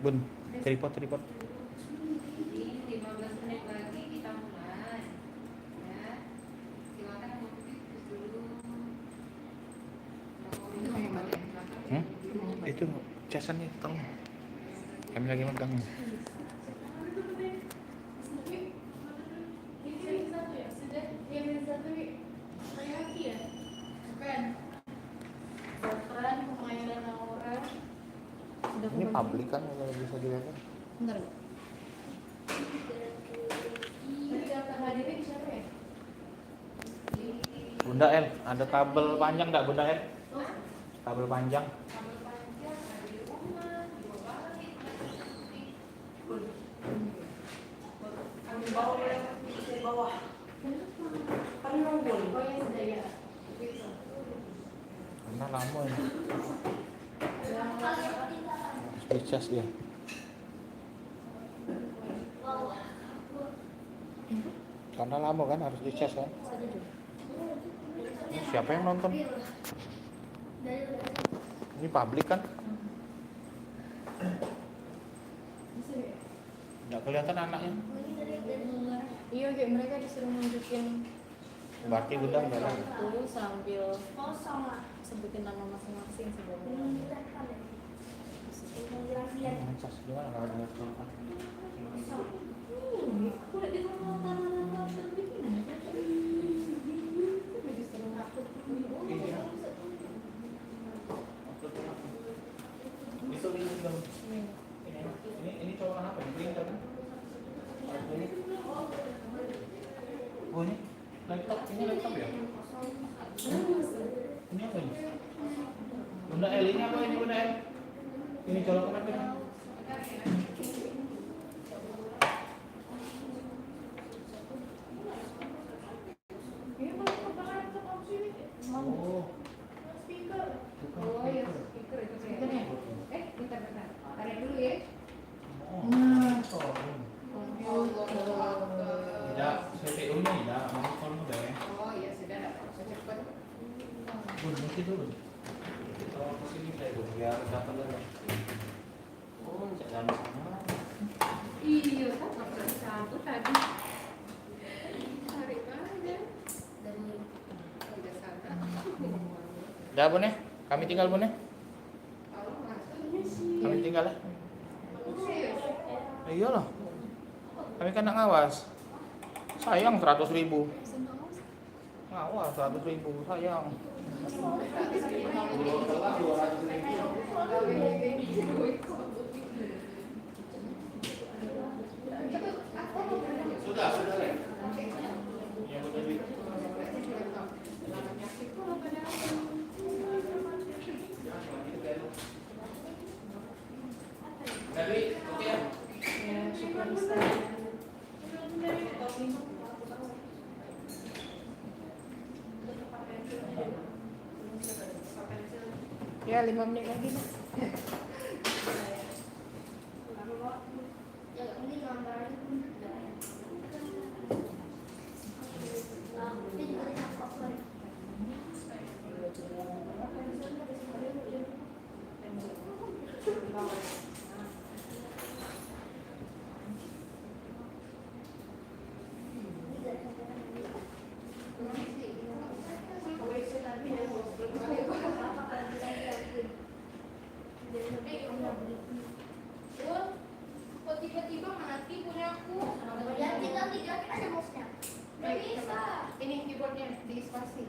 Bun, tripod. 15 menit lagi kita mulai. Ya. Silakan yang mau pipis dulu. Itu casannya tolong. Kami lagi megang. Ini publik kan kalau bisa dilihat. Bentar. Bunda El, ada kabel panjang nggak Bunda El? Kabel panjang. Karena lama ini. Harus dicas dia. Karena lama kan harus dicas kan. Siapa yang nonton? Ini publik kan? Nggak kelihatan anaknya. Iya, kayak mereka disuruh nunjukin. Berarti udah enggak. Dulu sambil sebutin nama masing-masing sebelumnya. Cas gimana kalau ada kelihatan? Ini colokan apa? Printer kan? Oh ini laptop, ini laptop ya? Ini apa ini? Bunda L, ini apa ini Bunda L? Ini colokan apa ini? Oh, Oh ya, speaker itu kayaknya. Bentar. Tarik dulu ya. tidak, CPU nya tidak, monitor mudah ya. Oh iya, sudah enggak usah cepat. Bun, mesti dulu. Kalau kesini saya dulu, biar dapat dulu. Oh, jangan sama. Iya, kan nggak pernah disambut tadi. Tarik aja. Udah sana. Udah Bun ya, kami tinggal Bun ya. Kalau masuk. Kami tinggal ya. Serius. Iyalah, kami kan nak ngawas. Sayang 100.000. Ngawas 100.000, sayang. Sudah ya. Jadi, oke ya. Ya, 5 menit lagi. Kok tiba-tiba mati punya aku? Ya tinggal aja mouse-nya. Nggak bisa. Ini keyboardnya di spasi.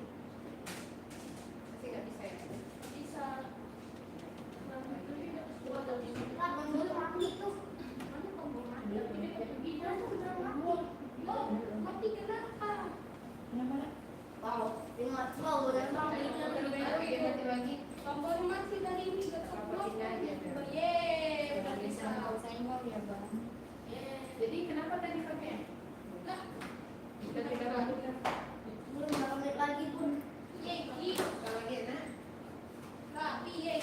Masih nggak bisa ya? Bisa. Kan menurut aku itu mana tombol mati? Bisa tuh beneran mati. Oh, mati kenapa? Wow, ingat wow, dan mati Mati lagi. tombol mati dari ini ke tombol. Yeay, udah bisa. Senggol ya, Bang. Jadi kenapa tadi pakai? Nah, kita tidak lakukan. Belum berapa menit lagi pun. Yeay, kalau lagi enak. Tapi yeay.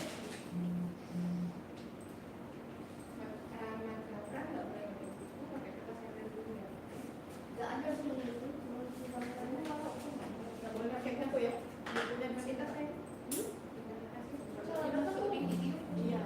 Karena kapan nggak boleh pakai buku, pakai kertas yang ada dulu ya. Gak ada semuanya itu. Nggak boleh pakai buku ya. Buku dan fasilitas kan? Iya.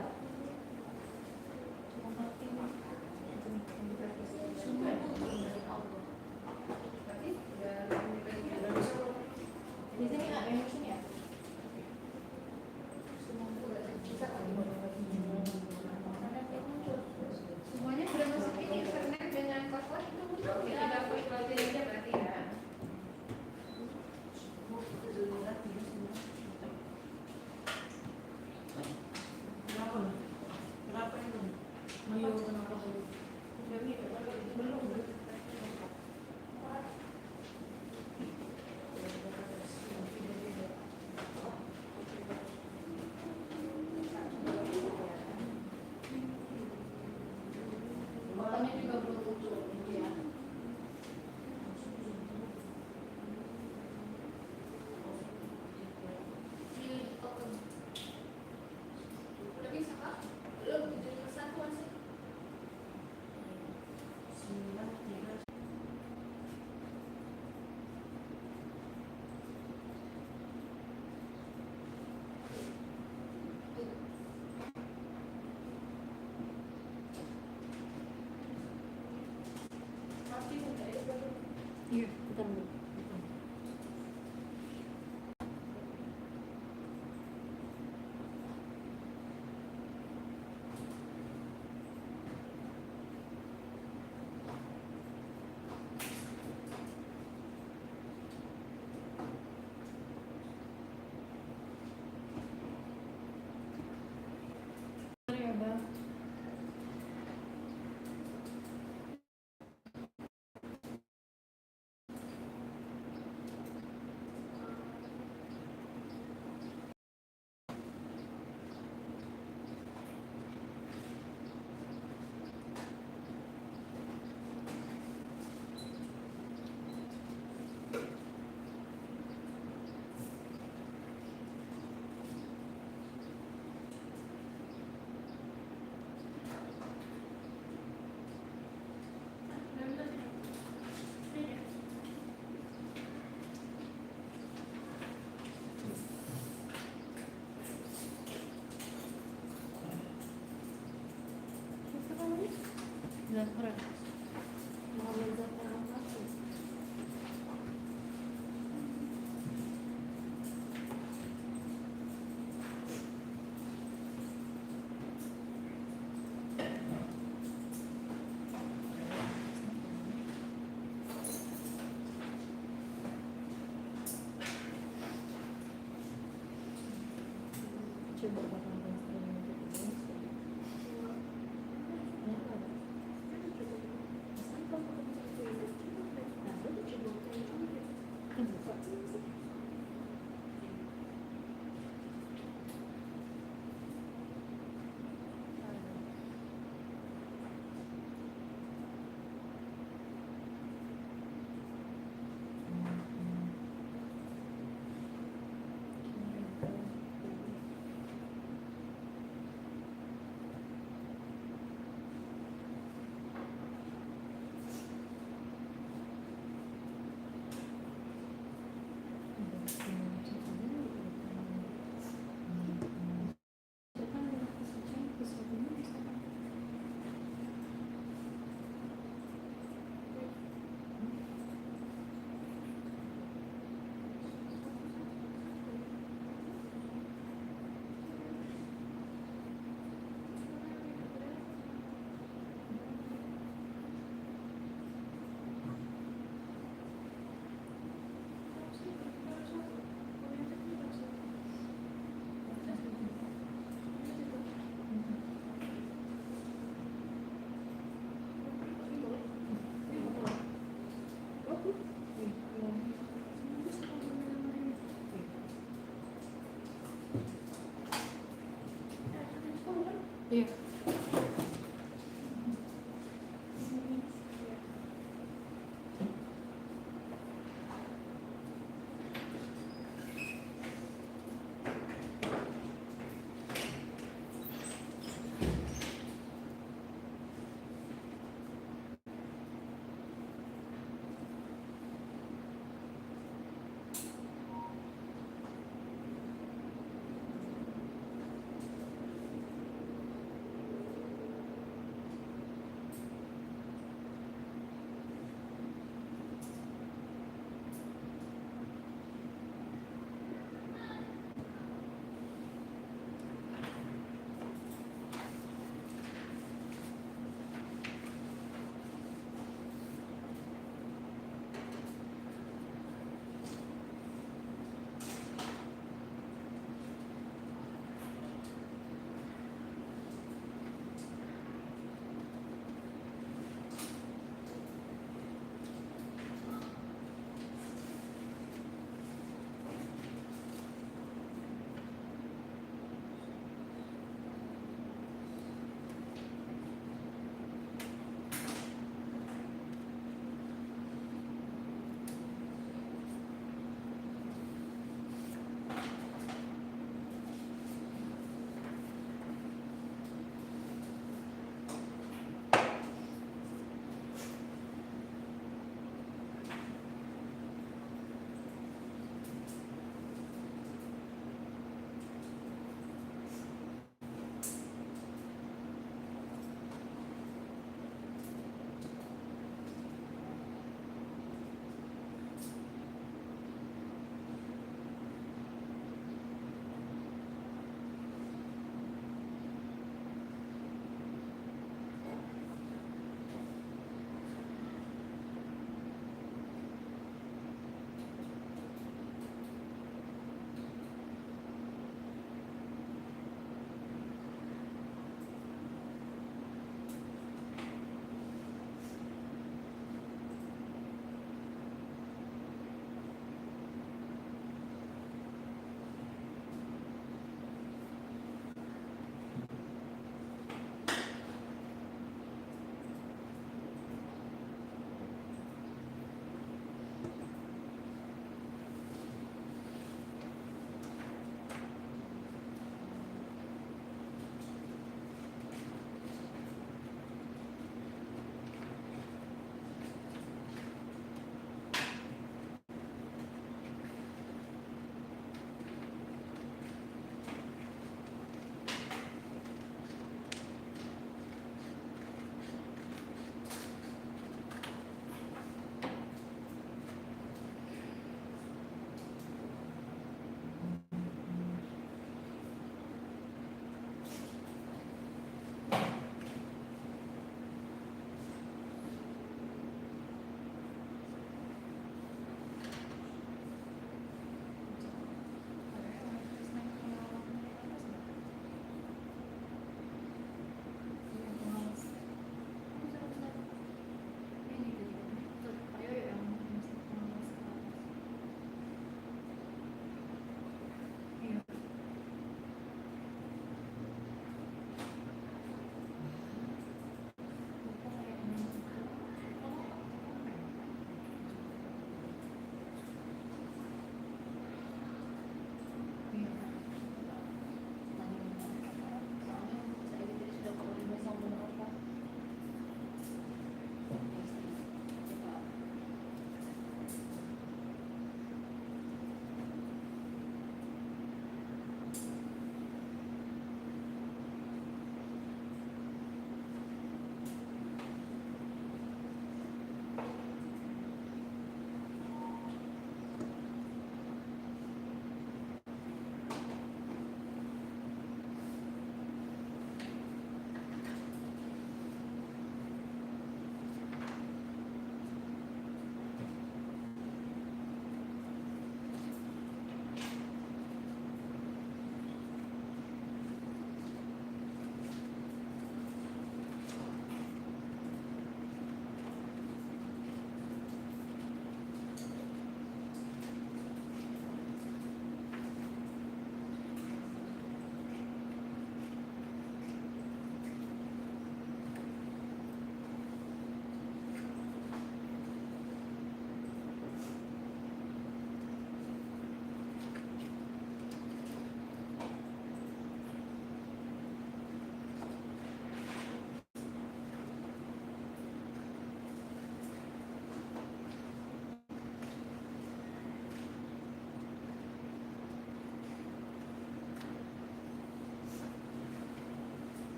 Ya. Zafran. Muhammad Zafran Al-Masih. Coba potong pensil ini. Iya.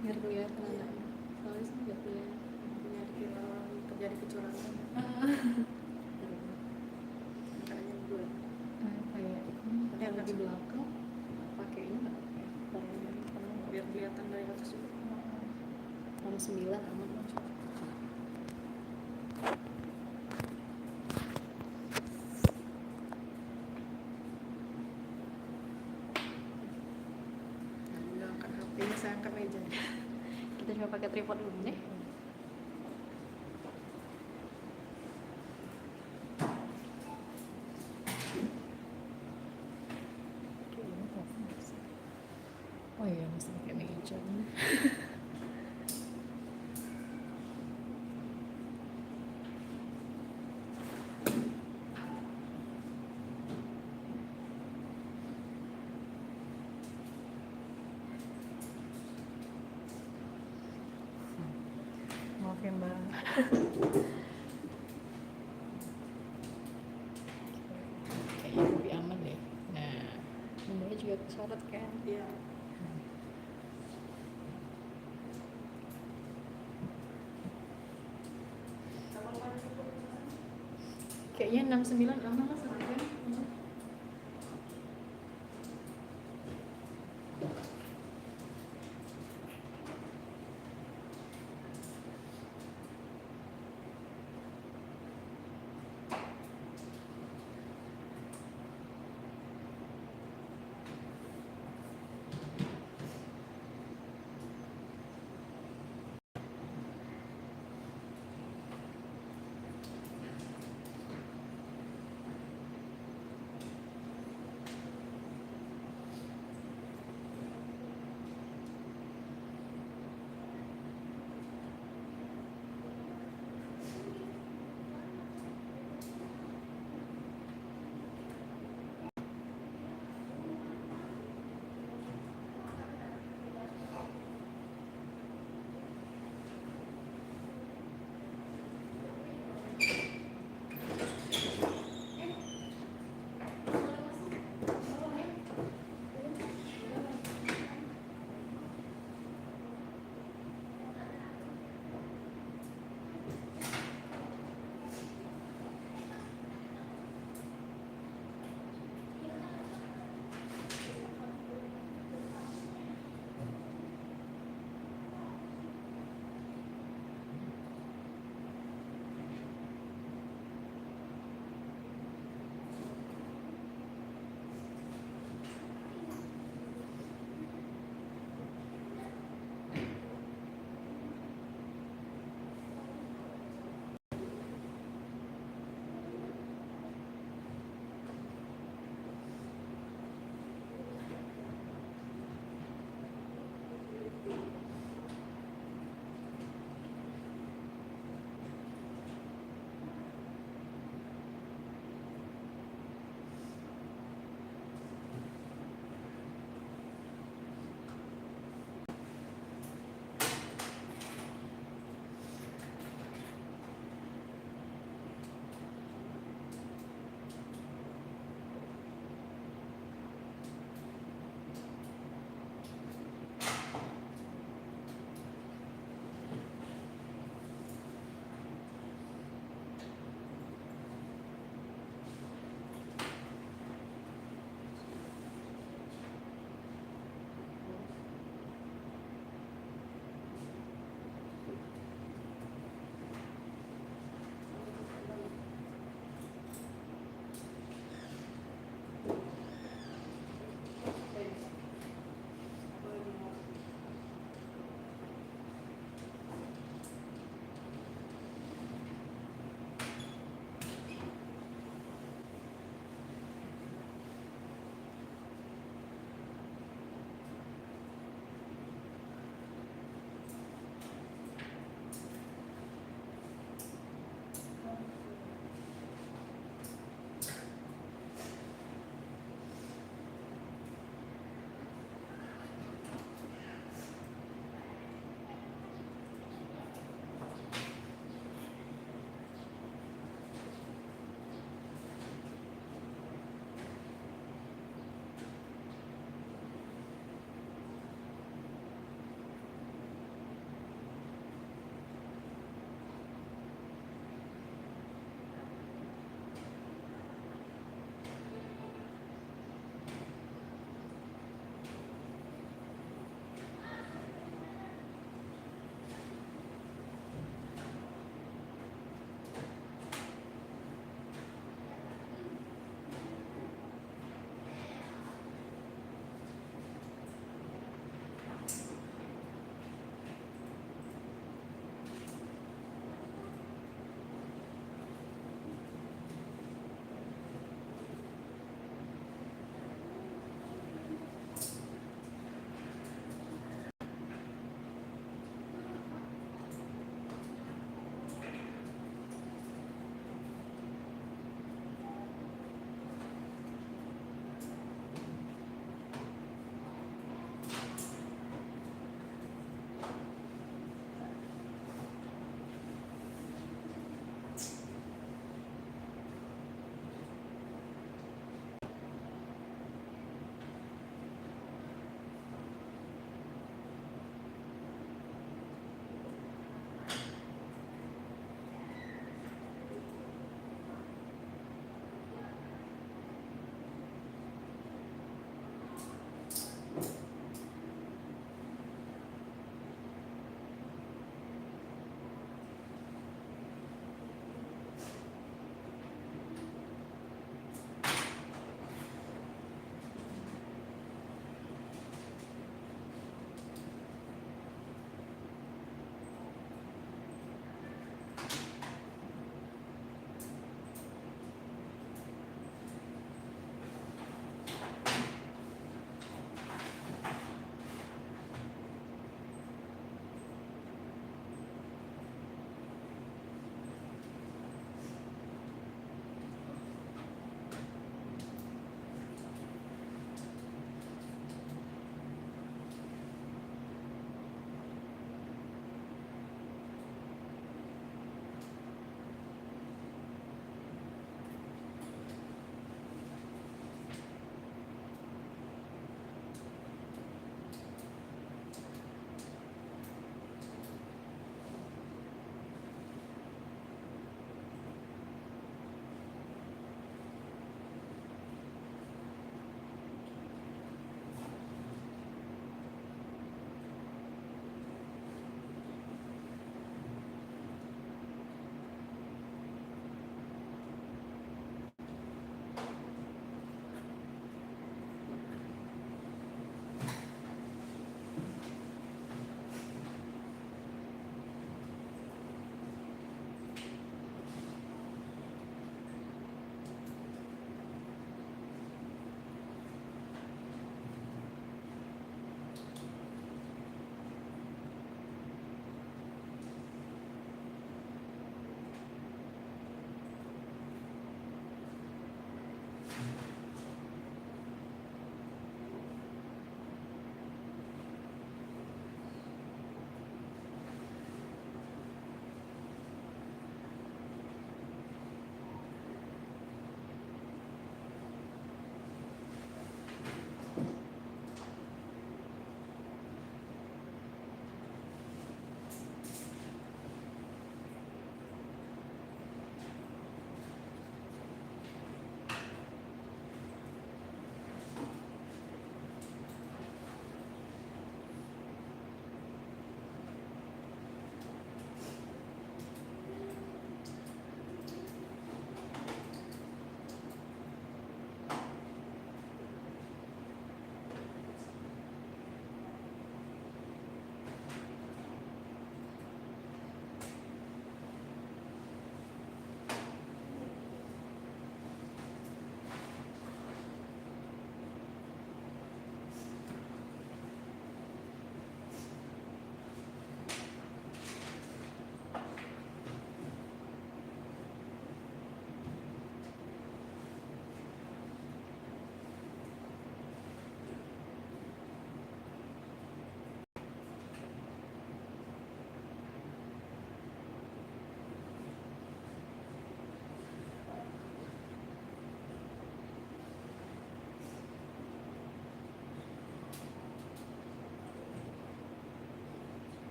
biar kelihatan anaknya. Soalnya sih nggak boleh punya dikira orang terjadi kecurangan. Makanya gue kayak yang di belakang pakai ini nggak pakai barangnya biar kelihatan dari atas juga. Nomor 9 aman. Nah, angkat HP-nya, saya angkat meja. Kita coba pakai tripod dulu nih. Oh iya, mesti pakai meja. Maaf ya mbak. Kayaknya lebih aman deh. Nah, nomornya juga kesorot kan? Iya. Kayaknya 69 aman lah sama kan?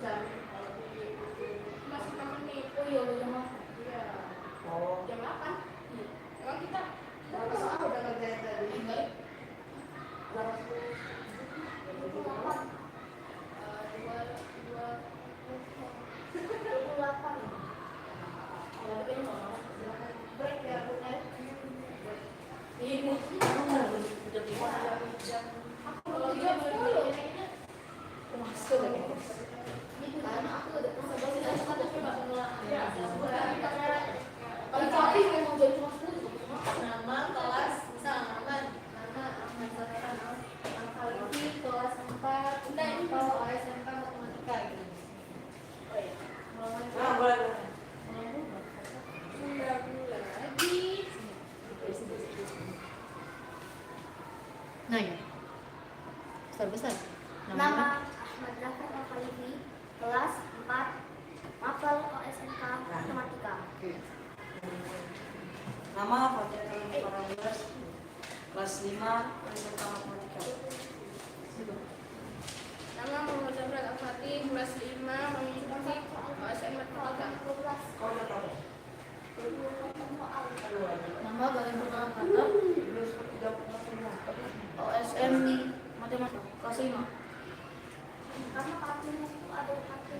jam kalau di Masih 5 menit. oh iya udah jam 8. Iya. Oh. Jam 8. Iya. Emang kita Berapa soal soal? udah ngerjain tadi. Enggak. Berapa soal? 28. 28. Ya, tapi ini nggak mau. Silakan. Break ya, Bu. Ini jam kalau dia boleh masuk gitu kan aku udah pernah baca tapi nggak pernah kalau tapi memang jadi masuk nama kelas misal nama Ahmad Zahran Al-Khalifi kelas 4 atau SMK matematika gitu. Oh iya. Boleh. Sudah mulai lagi. Nah ya. Besar-besar. Nama Ahmad Zahran Al-Khalifi kelas 4 mapel SMK matematika. Oke. Nama Fajar Khalil Faranggas, kelas 5 SMK Matematika. Nama Muhammad Zafran Al-Fatih, kelas 5, mengikuti OSN Matematika. Kau udah tahu? Nama Galen Purnama Pratap, OSM Matematika kelas 5. Karena kartunya itu ada kartu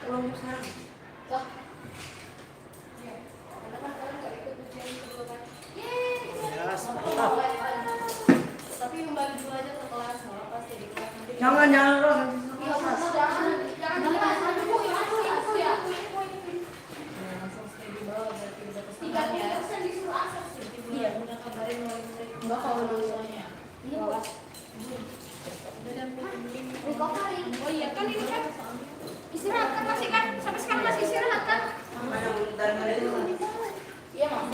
Belum sekarang. Karena kan kalian nggak ikut ujian kedua kan? Ya, mantap. Tapi membagi dulu aja ke kelas, nggak apa sih di kelas nanti. Jangan dong. Iya, jangan Bu, ya, aku ya. Langsung stay di bawah berarti udah pesan 30% disuruh akses. Iya, udah kabarin mulai murid. Enggak kalau dulunya. Iya, Bu. Udah dapat Recovery. Oh iya kan ini kan istirahat kan masih kan sampai sekarang masih istirahat kan? Iya, Mas.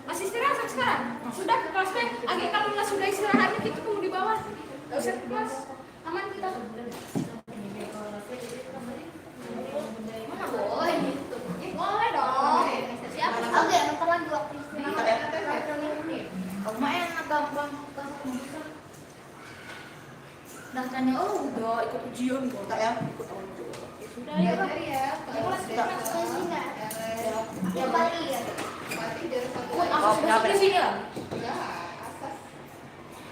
Masih istirahat sampai sekarang? Sudah ke kelas B. Agak kalau nggak sudah istirahatnya kita tunggu di bawah. Nggak usah ke kelas. Aman kita. Mana boleh gitu. Boleh dong. Siapa? Oke, nonton lagi waktu istirahat. lumayan gampang daftarnya udah ikut ujian kok Tak ya? Ikut tahun juga. Sudah ya, dari ya. Ya Bali ya. Berarti dari satu. Pun asas besok di sini ya Ya, asas.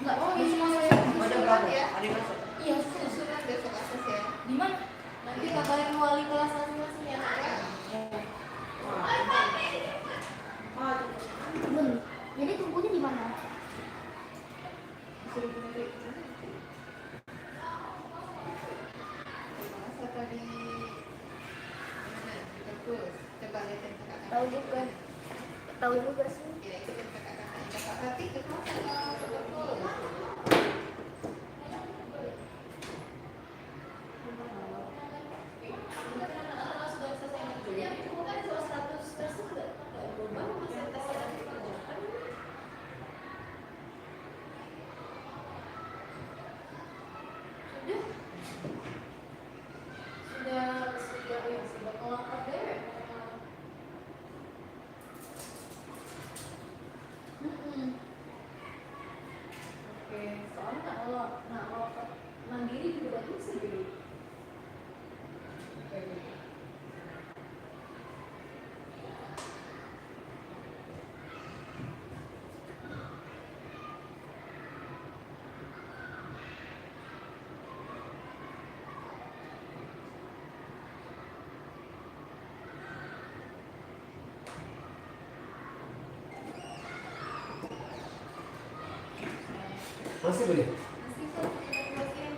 enggak Oh, di ini sini masuk Ada berapa? surat ya. Ada berapa? iya Surat besok asas ya. di mana Nanti kabarin wali kelas masing-masing ya. Jadi tunggunya di mana? Masa tadi mana? Terus coba lihatin kakak. Tahu juga. Tahu juga sih. Ya, itu kan kakak-kakaknya. Kakak Tati ke kelas atau betul? Sudah kelar deh. Oke, soalnya kalau mandiri juga bagus sih. Masih boleh? Masih kok kita keluarin.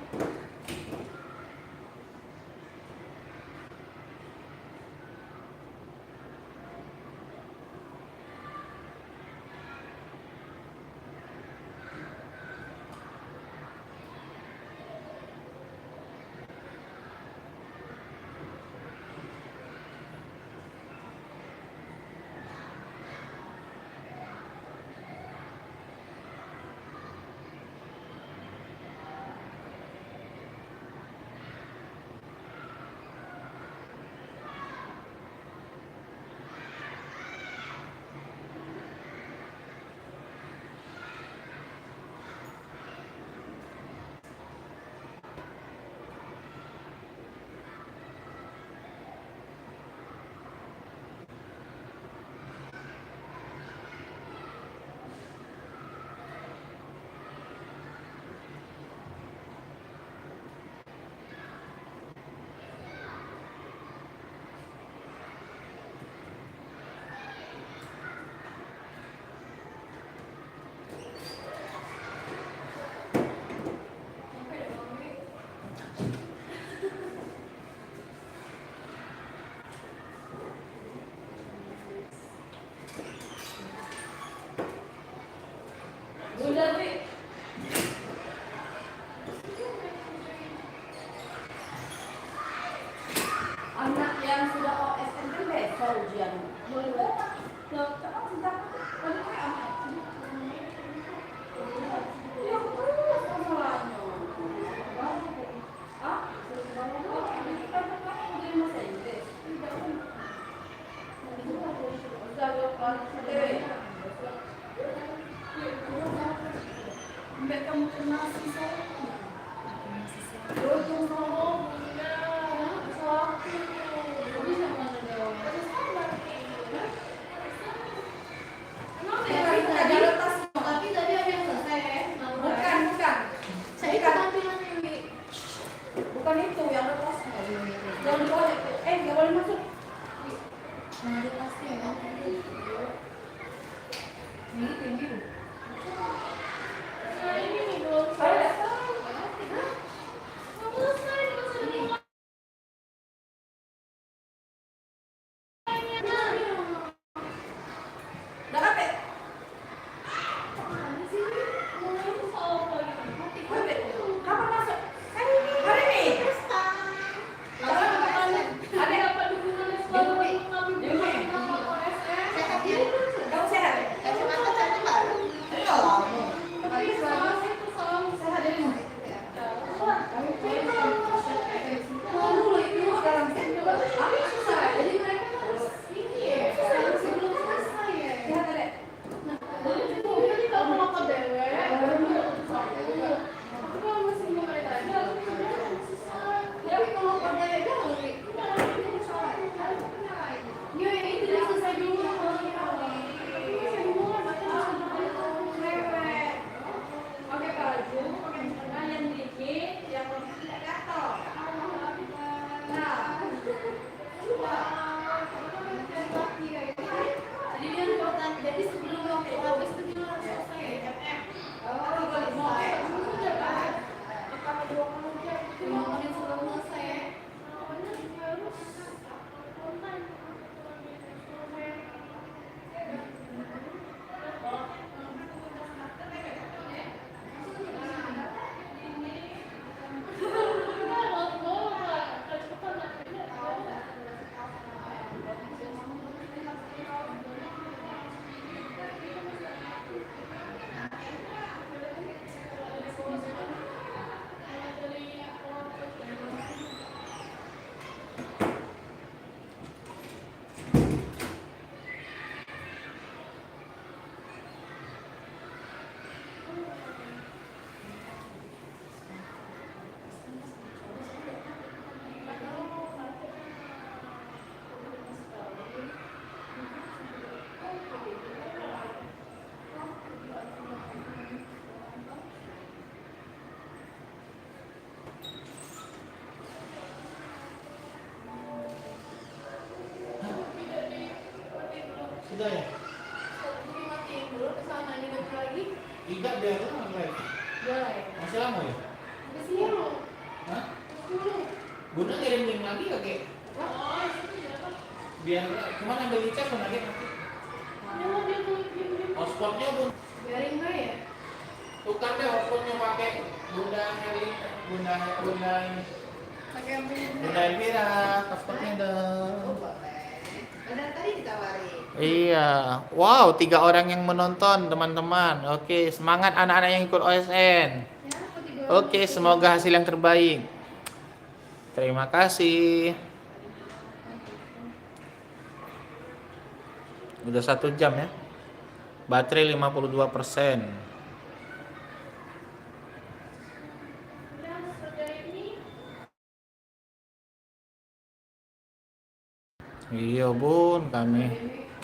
sudah OSN kan besok ujian. Boleh. Kamu kenal sih saya? Tapi tadi ada yang selesai. Bukan. Saya ikut tampilan ini. Bukan itu yang lepas. Jangan boleh. Nggak boleh masuk. Nah, di tasnya kan. Ini tinggi. Ini belum selesai. Sudah ya? Jadi matiin dulu, kesana ini mati lagi. Tidak biar lama. Boleh. Masih lama ya? Di sini dulu. Hah? Dulu. Bunda kirim link lagi kakek? Oh, itu ya. Biar cuman ambil licak pun lagi nanti. Hotspotnya pun Biarin gue ya. tukar deh hotspotnya pakai Bunda Heli, Bunda ini. Pakai ambil. Bunda Elvira, hotspotnya dong. Oh, boleh. Ada tadi ditawarin. Iya, wow, 3 orang yang menonton teman-teman. Oke, semangat anak-anak yang ikut OSN. Ya, aku 3 orang. Oke, semoga hasil yang terbaik. Terima kasih. Udah 1 jam ya. Baterai 52%. Iya bun,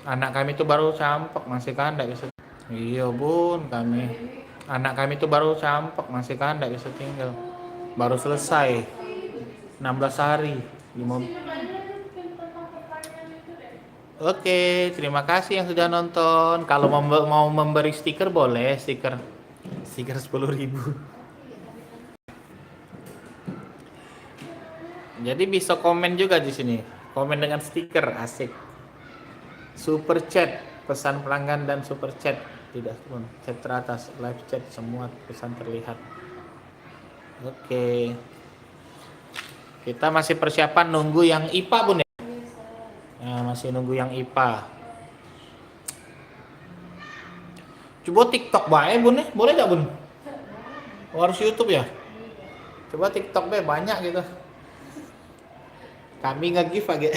anak kami itu baru campak masih kandak bisa. Iya bun, anak kami itu baru campak masih kandak bisa tinggal. Baru selesai 16 hari. Oke, terima kasih yang sudah nonton. Kalau mau memberi stiker boleh, stiker 10.000. Jadi bisa komen juga di sini. Komen dengan stiker, asik. Super chat, pesan pelanggan dan super chat. Tidak pun, chat teratas, live chat, semua pesan terlihat. Oke. Kita masih persiapan nunggu yang IPA bun ya. masih nunggu yang IPA. Coba TikTok bae bun nih, boleh gak bun? Oh, harus YouTube ya? Coba TikTok deh, banyak gitu. Kami nge-give aja.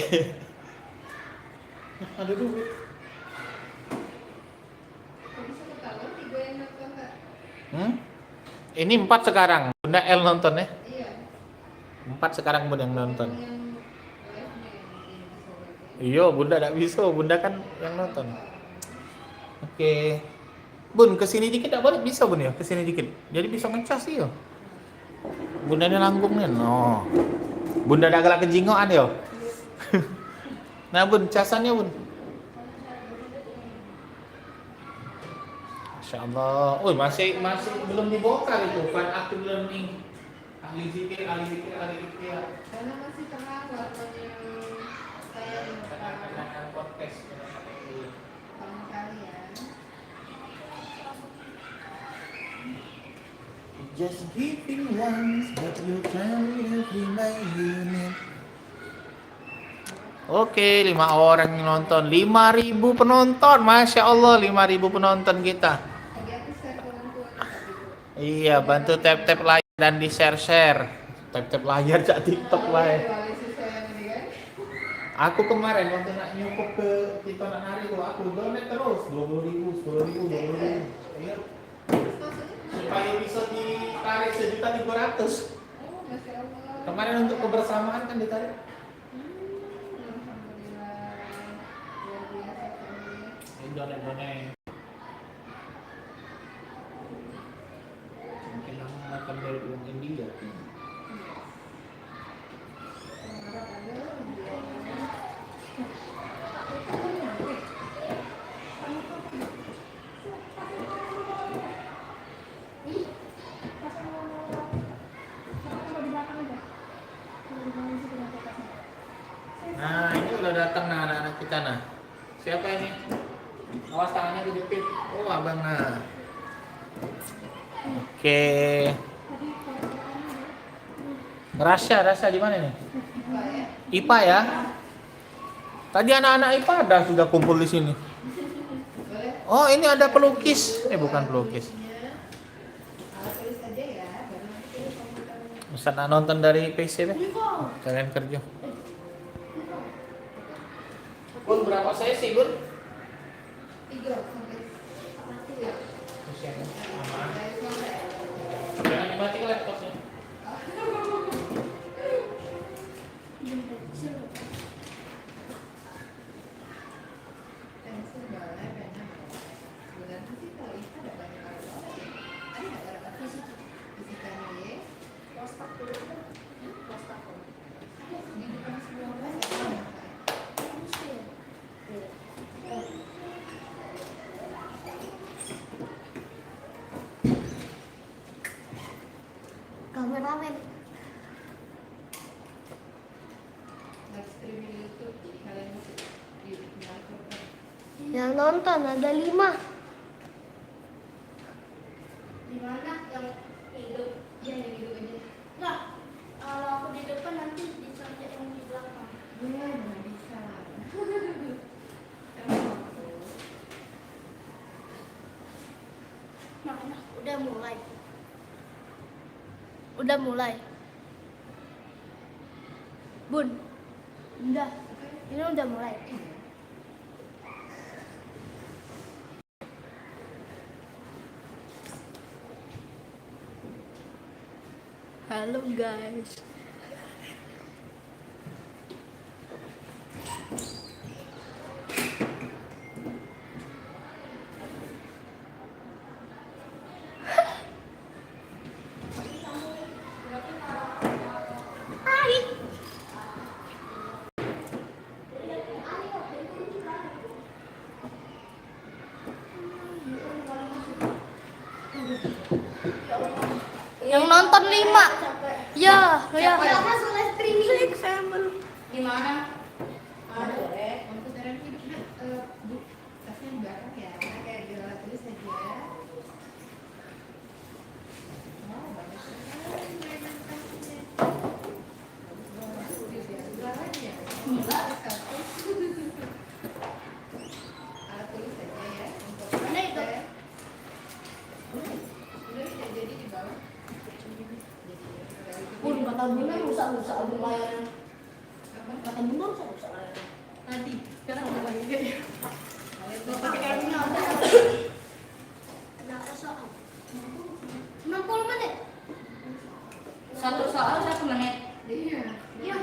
Ada duit. Bisa ketahuan 3 yang nonton nggak? Ini 4 sekarang. Bunda L nonton ya? Iya. 4 sekarang bun yang nonton. Yang live-nya yang bisa live. Iya, bunda gak bisa. Bunda kan yang nonton. Oke. Bun, kesini dikit gak boleh? Bisa bun ya? Kesini dikit. Jadi bisa ngecas sih ya. Bunda ini nanggung nih. No. Bunda ada agak kejingoan ya. Nah bun, casannya bun. Masya Allah. Oh masih belum dibongkar itu. Fun active learning. Ahli zikir. Karena masih terang warnanya saya Dengan podcast. pertama kali ya. Just giving once, but you carry every night you need. Oke, 5 orang yang nonton, 5.000 penonton, masya Allah, 5.000 penonton kita. Tadi aku share ke orang tua kita gitu. Iya, bantu tap layar dan di share. Tap layar cak TikTok lah. Koalisi saya ini kan. Aku kemarin waktu nak nyukup ke kita nak nari tuh, aku donate terus 20.000, 10.000. Iya, Terus maksudnya? supaya bisa ditarik 1.300.000. Oh, Masya Allah. Kemarin untuk kebersamaan kan ditarik. Alhamdulillah. Luar biasa kami. Donate. Mungkin kamu makan dari uang India. Harap ada dia. Nah, ini udah datang nah anak-anak kita nah. Siapa ini? Awas tangannya kejepit. Oh, abang nah. Oke. Rasya di mana nih? IPA ya? Tadi anak-anak IPA ada sudah kumpul di sini. Oh, ini ada pelukis. Bukan pelukis. Tulis aja ya, baru nanti komputer. Ustaz nak nonton dari PC deh. Kalian kerja. Bun, berapa sesi, Bun? 3 sampai 1 ya. Aman. Dari sore. Jangan dimatiin laptopnya. Pensil boleh, pena boleh. Sebenarnya sih kalau itu ada banyak hal boleh. Ada nggak dapat fisikanya ya? Di depan semua orang ya. Kameramen. Live streaming YouTube, jadi kalian bisa di Yang nonton ada 5. di mana yang hidup? Ya yang hidup aja. Nah, kalau aku di depan nanti disenjak yang di belakang. Ya, nggak bisa. Emang waktu. Nah, udah mulai. Bun, udah. Ini udah mulai. Halo guys. Yang nonton 5. Ya. Langsung live streaming. Saya belum. Di mana? Boleh. Komputeran hidup Bu. Tasnya di belakang ya. Kayak di alat tulis aja. Oh, banyak sekali mainan tasnya. Bagus banget. Di sebelah lagi ya. Satu. Kata bunda rusak layarnya. Kata bunda rusak layarnya. Tadi, sekarang udah lagi kayaknya. Pakai kainnya ada. Kenapa soal? 60 menit. Satu soal 1 menit. Iya. Iya.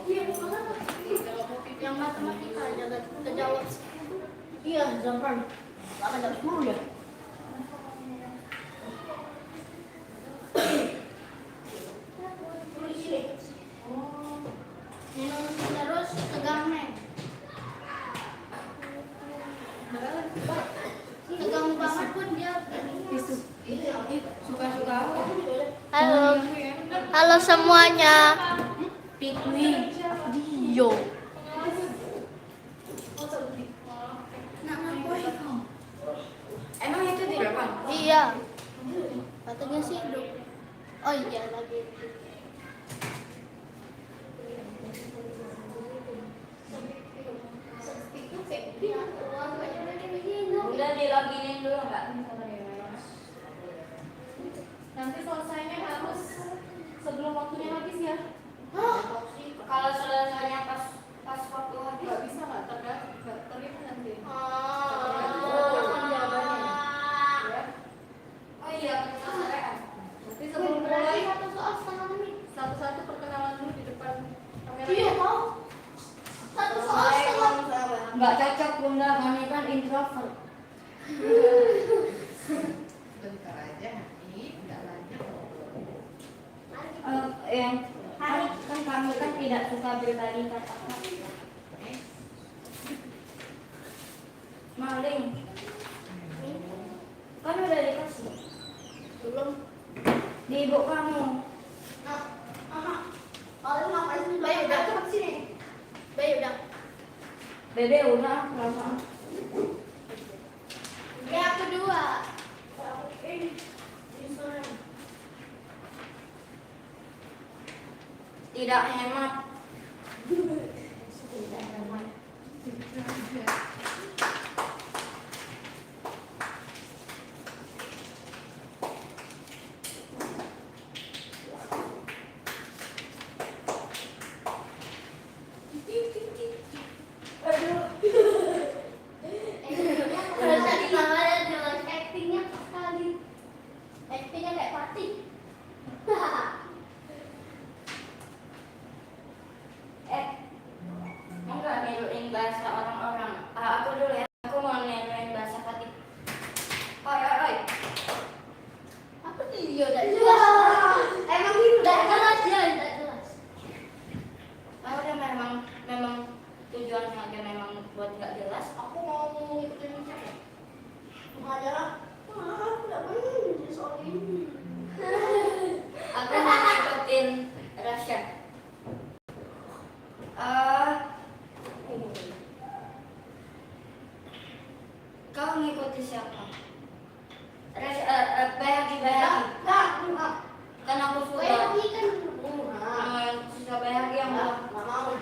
Iya, makanya. Yang matematika jaga terjawab. Iya, Zampan. Akan jam 10 ya. Tulis ini. Minum terus tegang nih. Tegang banget pun dia. Suka-suka aku. Halo semuanya. Piknik. Yo. Nak ngapain kau? Emang itu direkam? Iya. Katanya sih hidup. Oh iya lagi. Udah diloginin dulu nggak? Nanti selesainya harus sebelum waktunya habis ya. Kalau selesainya pas waktu habis. Nggak bisa nggak terlihat nanti. Oh iya, selesai. Nanti sebelum mulai satu-satu perkenalan dulu di depan kamera. Iya mau. Satu soal setengah. Nggak cocok bunda, kami kan introvert. Bentar aja nanti nggak lanjut. Yang kan kami kan tidak suka berbagi kata-kata. Maling. Kan udah dikasih. Belum. Di ibu kamu. Kalau ngapain sih? Bayu udah ke sini. Bayu udah. Dede udah perasaan. Yang kedua. Tidak hemat. Kalau tadi mama ada jelas actingnya sekali. Actingnya kayak Fatih. Enggak niruin bahasa orang-orang. Aku dulu ya. Aku mau niruin bahasa Fatih. Oi, oi, oi. Apa dia udah jelas? Emang gitu udah jelas ya, udah jelas. Aku udah memang tujuannya aja memang buat nggak jelas. Aku mau ngikutin siapa? Mengajar. Aku nggak bener soal ini. Aku mau ngikutin Rasya. Kau ngikuti siapa? Rasya, Bayaki. Kan aku suka. Bayaki kan Yang suka Bayaki yang nggak mau.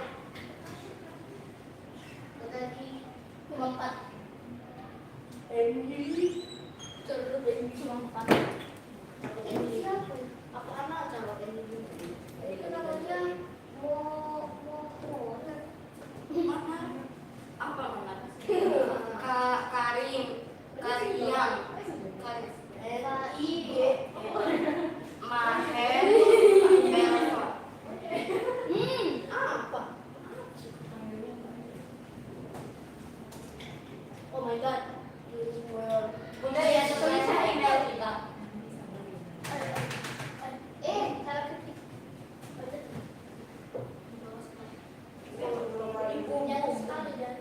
Tadi cuma 4. Cuma 4. Siapa? Apa anak kalau kenapa dia mau apa mana? Karim, Kariam, Maher, Belva. apa? Oh my god. Bunda ya sebenarnya email kita. Cara ketik. Jangan sekali jangan.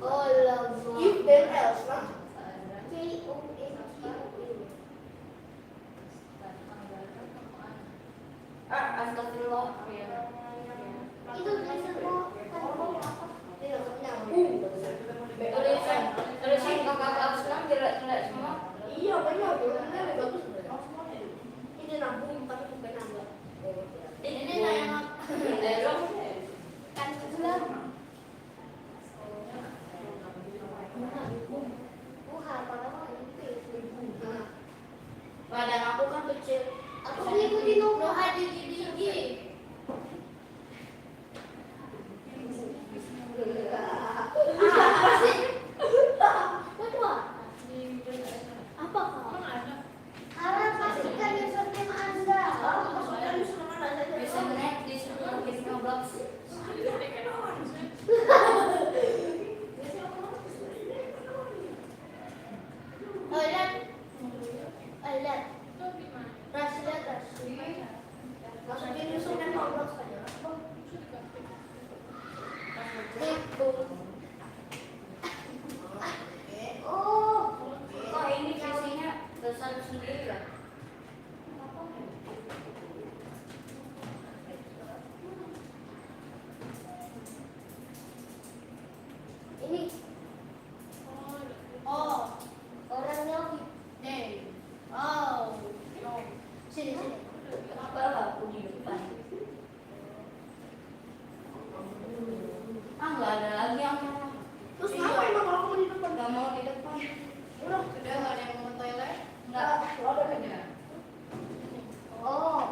Oh lama. If then else lah. Astagfirullah. Itu tulisan mau apa? Tulisan kakak Aslam jelek-jelek semua. Iya benar, benar bagus. Ini nabung tapi bukan nambah. Ini yang kan sebelah. Harapan apa itu? Badan aku kan Oh, lihat. Oh, lihat. Ras, lihat, Ras. Masukin usulnya Roblox aja. Itu. Oh. Kok ini isinya besar sendiri kan? Ini. Oh. Orangnya nih. Oh. No. Sini, sini. Kenapa aku di depan? Ah, nggak ada lagi yang mau. Terus ngapain emang kalau kamu di depan? Nggak mau di depan. Udah nggak ada yang mau toilet? Nggak. Ada. Oh.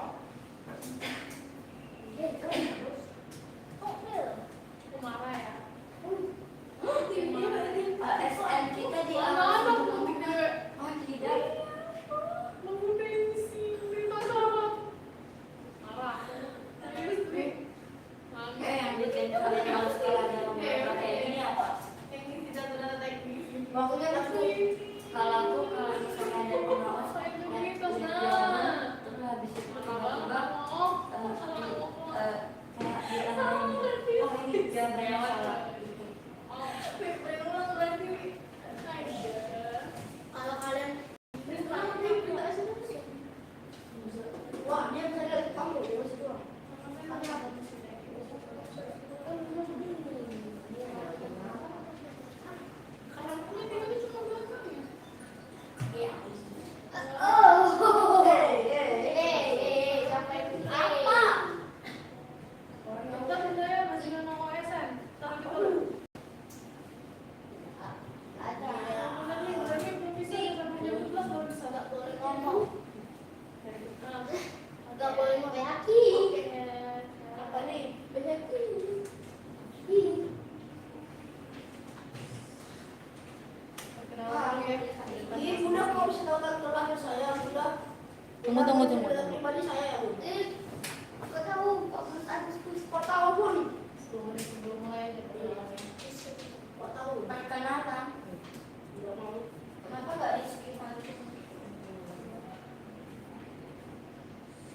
Oh, marah ya? ASN kita di Oh, tidak. Yang bikin kalian harus kalah dalam lomba kayak gini apa? Maksudnya kalau aku kalau misalnya ada pengawas terus habis itu tiba-tiba kayak ditanyain oh ini jawabannya salah gitu. Kalau kalian wah, dia bisa lihat kamu di situ. Iya. Oh, sampai apa? Ada. Nggak boleh ngomong. Nggak boleh ngomong haki. Apa nih? Haki. Iya, Bunda kok bisa tahu tanggal lahir saya, Bunda? Tunggu. Pribadi saya ya, Bunda. Kok tahu? Kok tahu, Bun? Kok tahu? Perkenalkan. Nggak mau. Kenapa nggak di skip aja?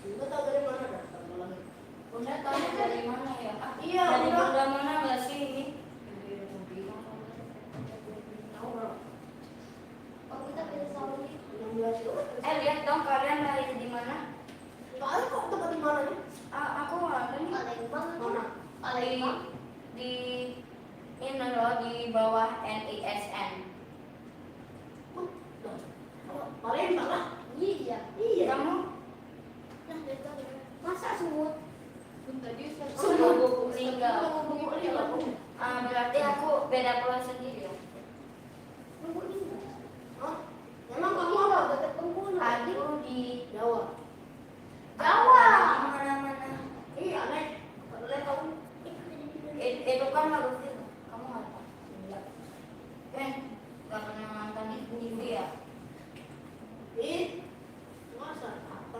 Bunda tahu dari mana dah tanggal lahir? Bunda tahu dari mana ya? Iya, Dari Bunda. Bunda mana nggak sih ini? Tahu nggak? Oh, kita beda tahun nih. 16 itu. Lihat dong kalian lahir di mana? Nggak ada kok tempat di mana nih? Aku nggak ada nih. Palembang. Mana? Di Palembang. di ini loh di bawah NISN. Palembang lah. Iya. Iya. Kamu Nah, dari tadi. Masa semut? Semut meninggal. Semut meninggal. Berarti aku beda pulau sendiri ya. Semut meninggal. Hah? Emang kamu apa? Dekat penghulu. Aku di Jawa. Jawa. Di mana-mana. Iya, Nek. Boleh kamu. Itu kan harus itu. Kamu apa? Gak pernah nonton di TV ya? Ih. Masa apa?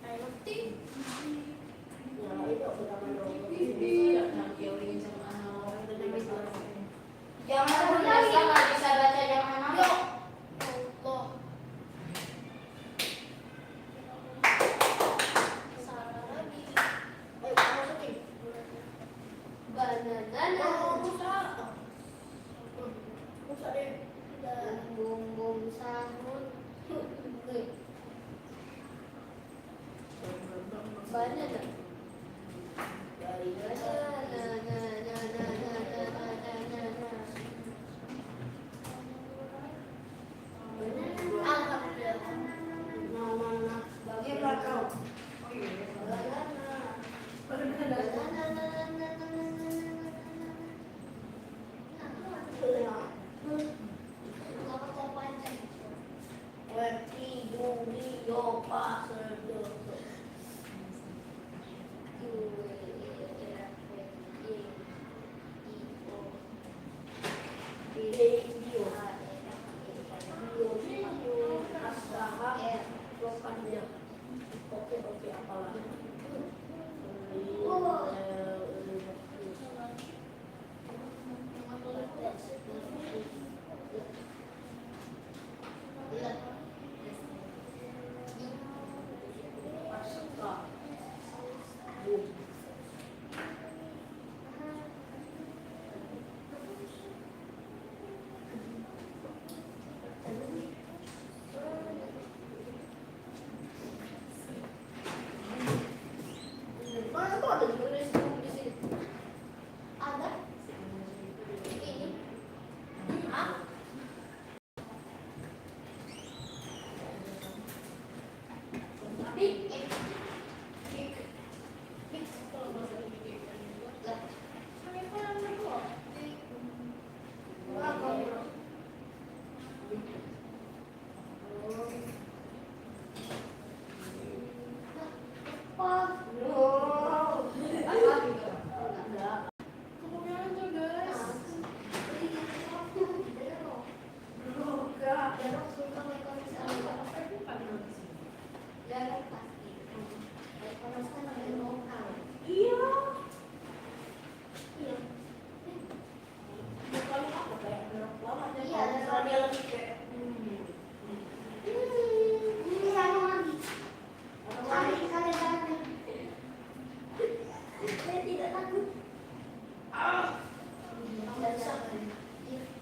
Ayo, tik. Ya, itu pertama dong. Jangan Indonesia nggak bisa baca jangan nama. Allah. Salah lagi. Ayo, masukin. Banana. Musa deh. Dan bumbung sahur. Banana. Dari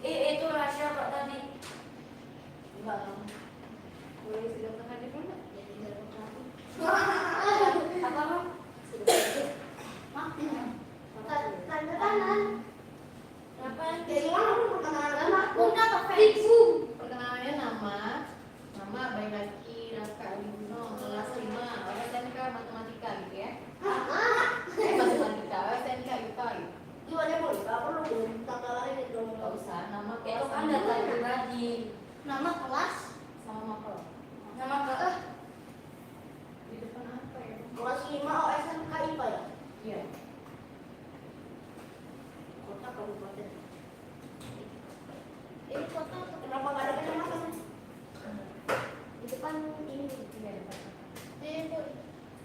Itu rahasia Pak tadi. Apa Mak? Tanda tangan. Ngapain? Jadi mana perkenalan aku? Udah ke Perkenalannya nama bayi laki Raka Abibuno kelas 5 SMK matematika gitu ya. Matematika SMK IPA gitu. Gimana boleh? Gak perlu tanggal lahir itu. Gak usah nama Itu kelas kan data pribadi. Nama kelas. sama makro. Nama ke Di depan apa ya? Kelas 5 SMK IPA ya? Iya. Kota kabupaten. Ini kota kenapa nggak ada kecamatan? Di depan ini. Iya, depan. Itu.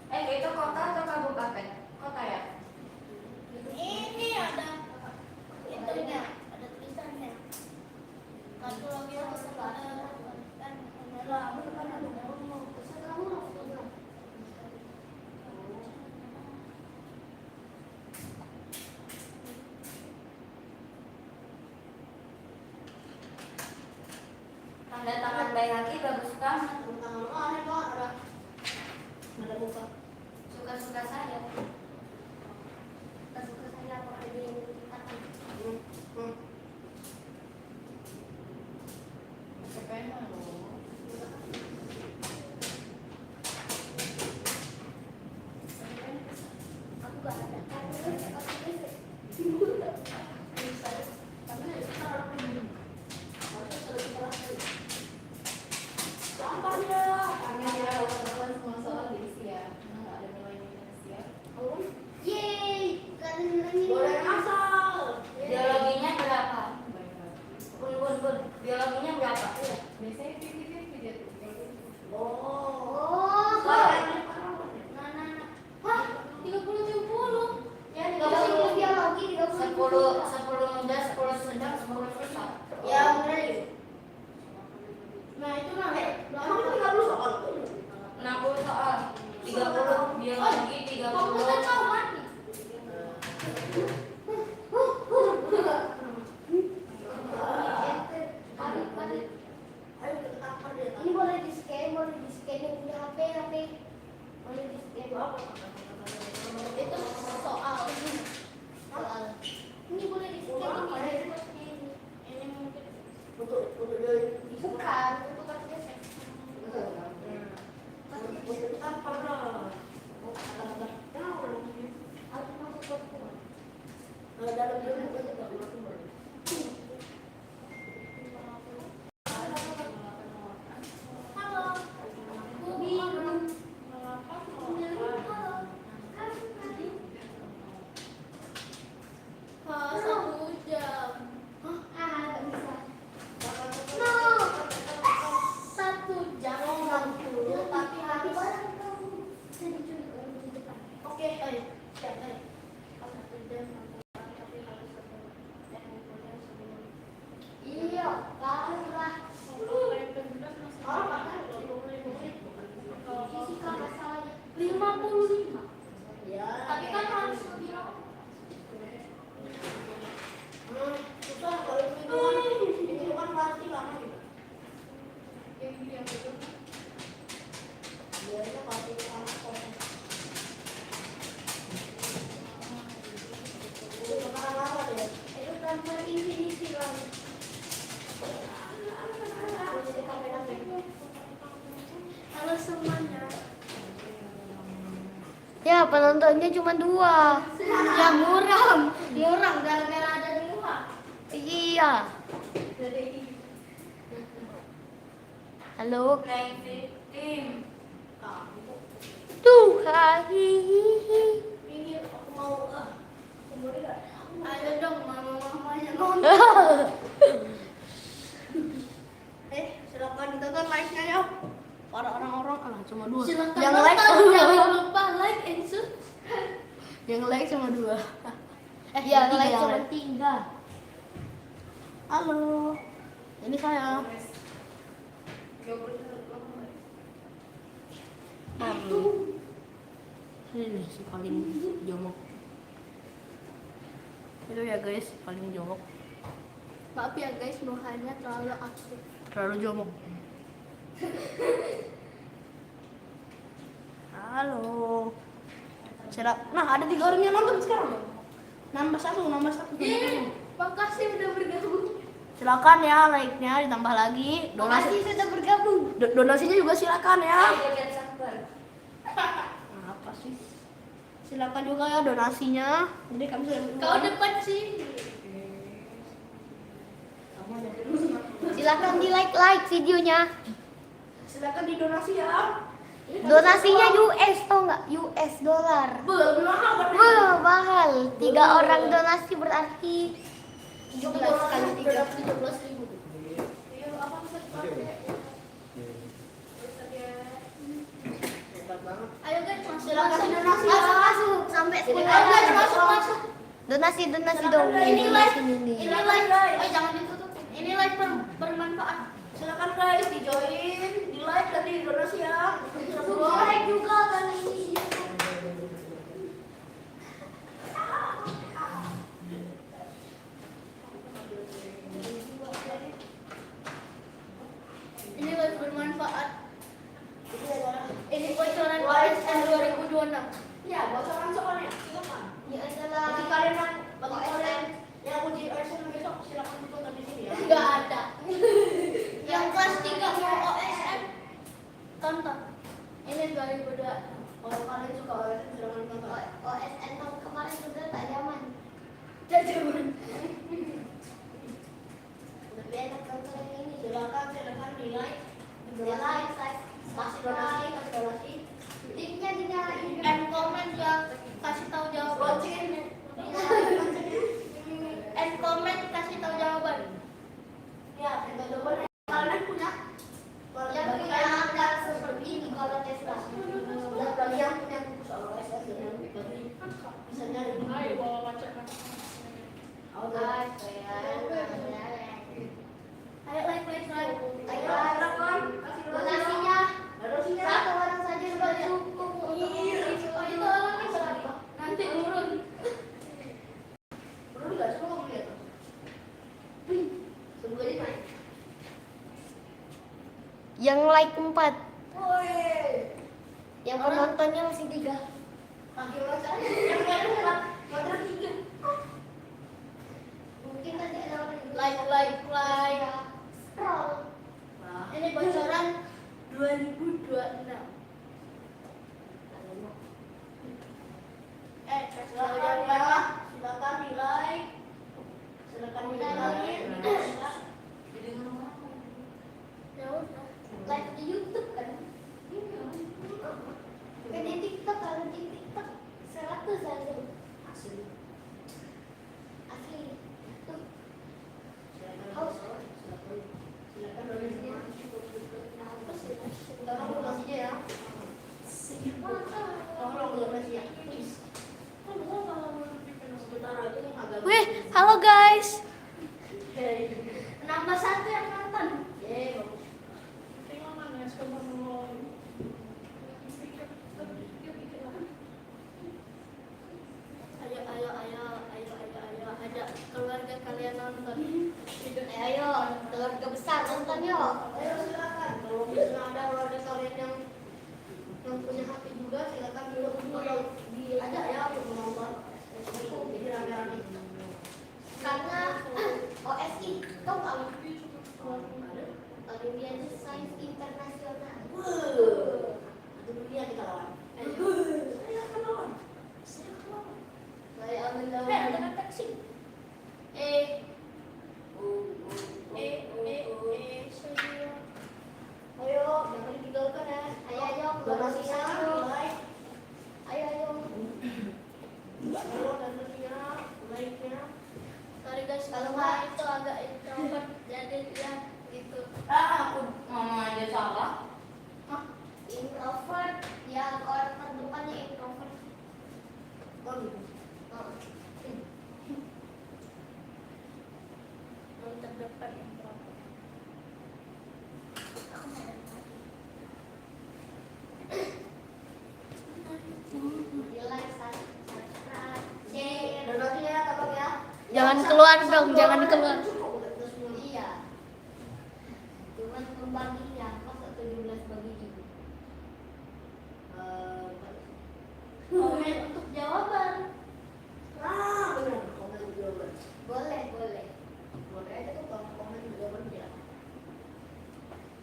itu kota atau kabupaten? Kota ya? Ini ada itunya, ada tulisannya. Kartu lagi ada kan merah, apa depan ada mau pesan kamu mau. Tanda tangan bayi laki bagus banget. Tangan mana kok ada buka. Suka-suka saya. Suka saya apa aja yang dikatakan. Sepena loh. Aku gak ada. Sampahnya. Karena dia lakukan semua soal diisi ya. Karena nggak ada nilainya diisi ya. Yeay, gak ada nilainya. Boleh asal. Biologinya berapa? Baik lagi. Bun. Biologinya berapa? Biasanya 50-50 dia tuh. Oh. Nah. Hah? 30-70. Ya, 30 biologi, 30 Ya, penontonnya cuma 2. Ya muram gara-gara ada di muram. Iya. Halo. Naik tim. Tuhan. Ini aku mau aku boleh nggak? Ayo dong mamanya ngomong. Silakan ditonton like-nya ya. Para orang-orang cuma 2. Silakan Yang like jangan lupa like and subscribe. yang like cuma 2. Yang tiga, like yang cuma like. 3. Halo. Ini saya. Ini nih si paling jongok. Itu ya guys, paling jongok. Maaf ya guys, mukanya terlalu aktif. Terlalu jongok. Halo. Nah, ada 3 orang yang nonton sekarang. Nambah satu. Makasih udah bergabung. Silakan ya like-nya ditambah lagi. Makasih sudah bergabung. Donasinya juga silakan ya. Jangan sabar. Apa sih? Silakan juga ya donasinya. Jadi kami sudah Kau depan sih. Silakan di like videonya. silakan didonasi ya. Donasinya US tau nggak? US dollar. Mahal. 3 orang donasi berarti 17 kali 17.000. Iya, apa bisa dipakai? Ayo guys, Silakan donasi. masuk sampai 10 Ayo guys, orang. masuk. Donasi dong. Ini live. Ini. Ini live. Ayo jangan ditutup. Ini live bermanfaat. Silakan guys di join, di like dan di donasi ya. Subscribe juga kali ini. Ini live bermanfaat. Ini bocoran OSN 2026. Ya, bocoran soalnya. Silakan. Ini adalah Bagi kalian yang uji OSN besok silakan tonton di sini ya. nggak ada. Yang kelas 3 mau OSN tonton. Ini 2002. Kalau kalian suka OSN silakan tonton. OSN tahun kemarin sudah tak zaman. Jajaran. Lebih enak tonton yang ini. Silakan di like, di Ya like, kasih donasi. Linknya dinyalain. And comment ya, kasih tahu jawaban. Locin. And comment kasih tahu jawaban. Ya, itu jawaban kalian punya. Yang punya angka seperti ini kalau tes kelas. Dan bagi yang punya buku soal OSN dengan bisa nyari di bawah baca. Ayo like. Ayo, silakan. Kasih Donasinya donasinya. 1 orang saja sudah cukup untuk itu orangnya berapa? Nanti turun. Perlu nggak coba kamu lihat? Semoga naik. yang like 4. Woi. Yang penontonnya masih 3. Kaki orang sana. Yang kalian lewat motor 3. Mungkin nanti ada orang yang like. Scroll. Ini bocoran 2026. Silakan ya. Silakan di like. Silakan di like. Ya udah. Like di YouTube kan. Kan di TikTok, kalau di TikTok 100 aja. Asli. Asli. Tuh. Silakan donasinya. Tolong donasinya ya. Tolong donasi ya. Sebentar lagi yang agak. Wih, halo guys. Nambah 1 yang nonton. Bagus. Ayo, ada keluarga kalian nonton. Ayo, keluarga besar nonton yuk. Ayo silakan. Kalau misalnya ada keluarga kalian yang punya HP juga silakan diajak ya untuk menonton. Jadi rame-rame. Karena OSI, tau nggak? Olimpiade Sains Internasional. Itu dunia kita lawan. Ayo. Jangan keluar dong, jangan keluar. Iya. Cuman membaginya, masa 17 bagi 7? Komen untuk jawaban. Benar, komen jawaban. Boleh. Boleh aja tuh kalau komen jawaban ya.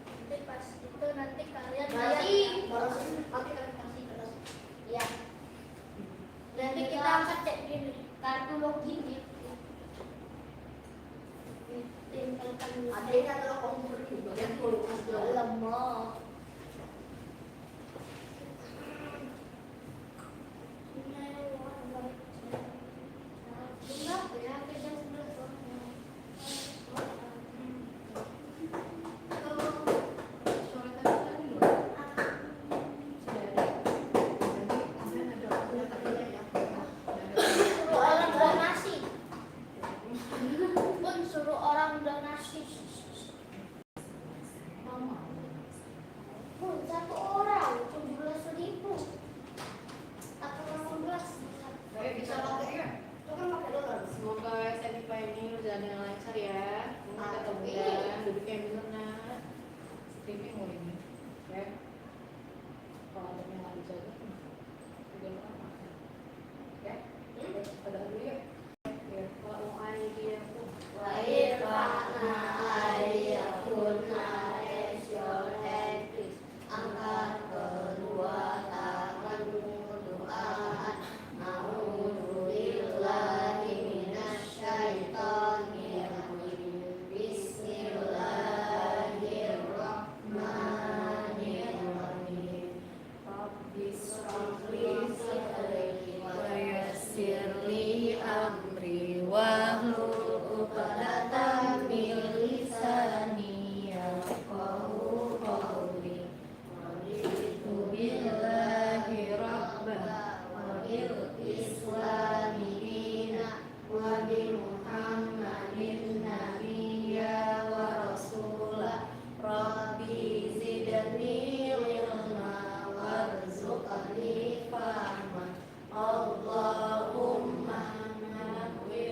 Nanti pas itu nanti kalian Nanti lihat. balas nanti kalian kasih terus. Ya. Nanti kita akan cek di kartu login gitu. Tempelkan Ada ini adalah kompor di bagian kulkas dalam. lemah. Kenapa ya? Jam 11 soalnya. Suara tadi loh. Sudah ada. Jadi ada ya. Suruh orang donasi. Pun suruh orang donasi. Mama. Pun satu orang 17.000. Atau 18. Kayak bisa pakai ya. Itu kan pakai dolar. Semoga SMIPA ini berjalan dengan lancar ya. Kita kemudian duduknya yang bener nak. Streaming mau ini, ya. Kalau ada yang nggak dijaga, tidak apa. Ya, pada dulu ya. Ya, kalau mau air dia tuh. Lahir Pakna Ayakuna Esyor Edris. Angkat kedua tangan doaan. A'udzubillahi minasyaitonir rajim. Bismillahirrahmanirrahim. Rabbis shrahli sadri wa yassirli amri wahlul 'uqdatam min lisani yafqahu qawli. Raditu billahi rabban wa bil islami dina wa bi Muhammadin nabiyya wa rasula. Rabbi zidni ilma warzuqni fahma. Allahumma nawwir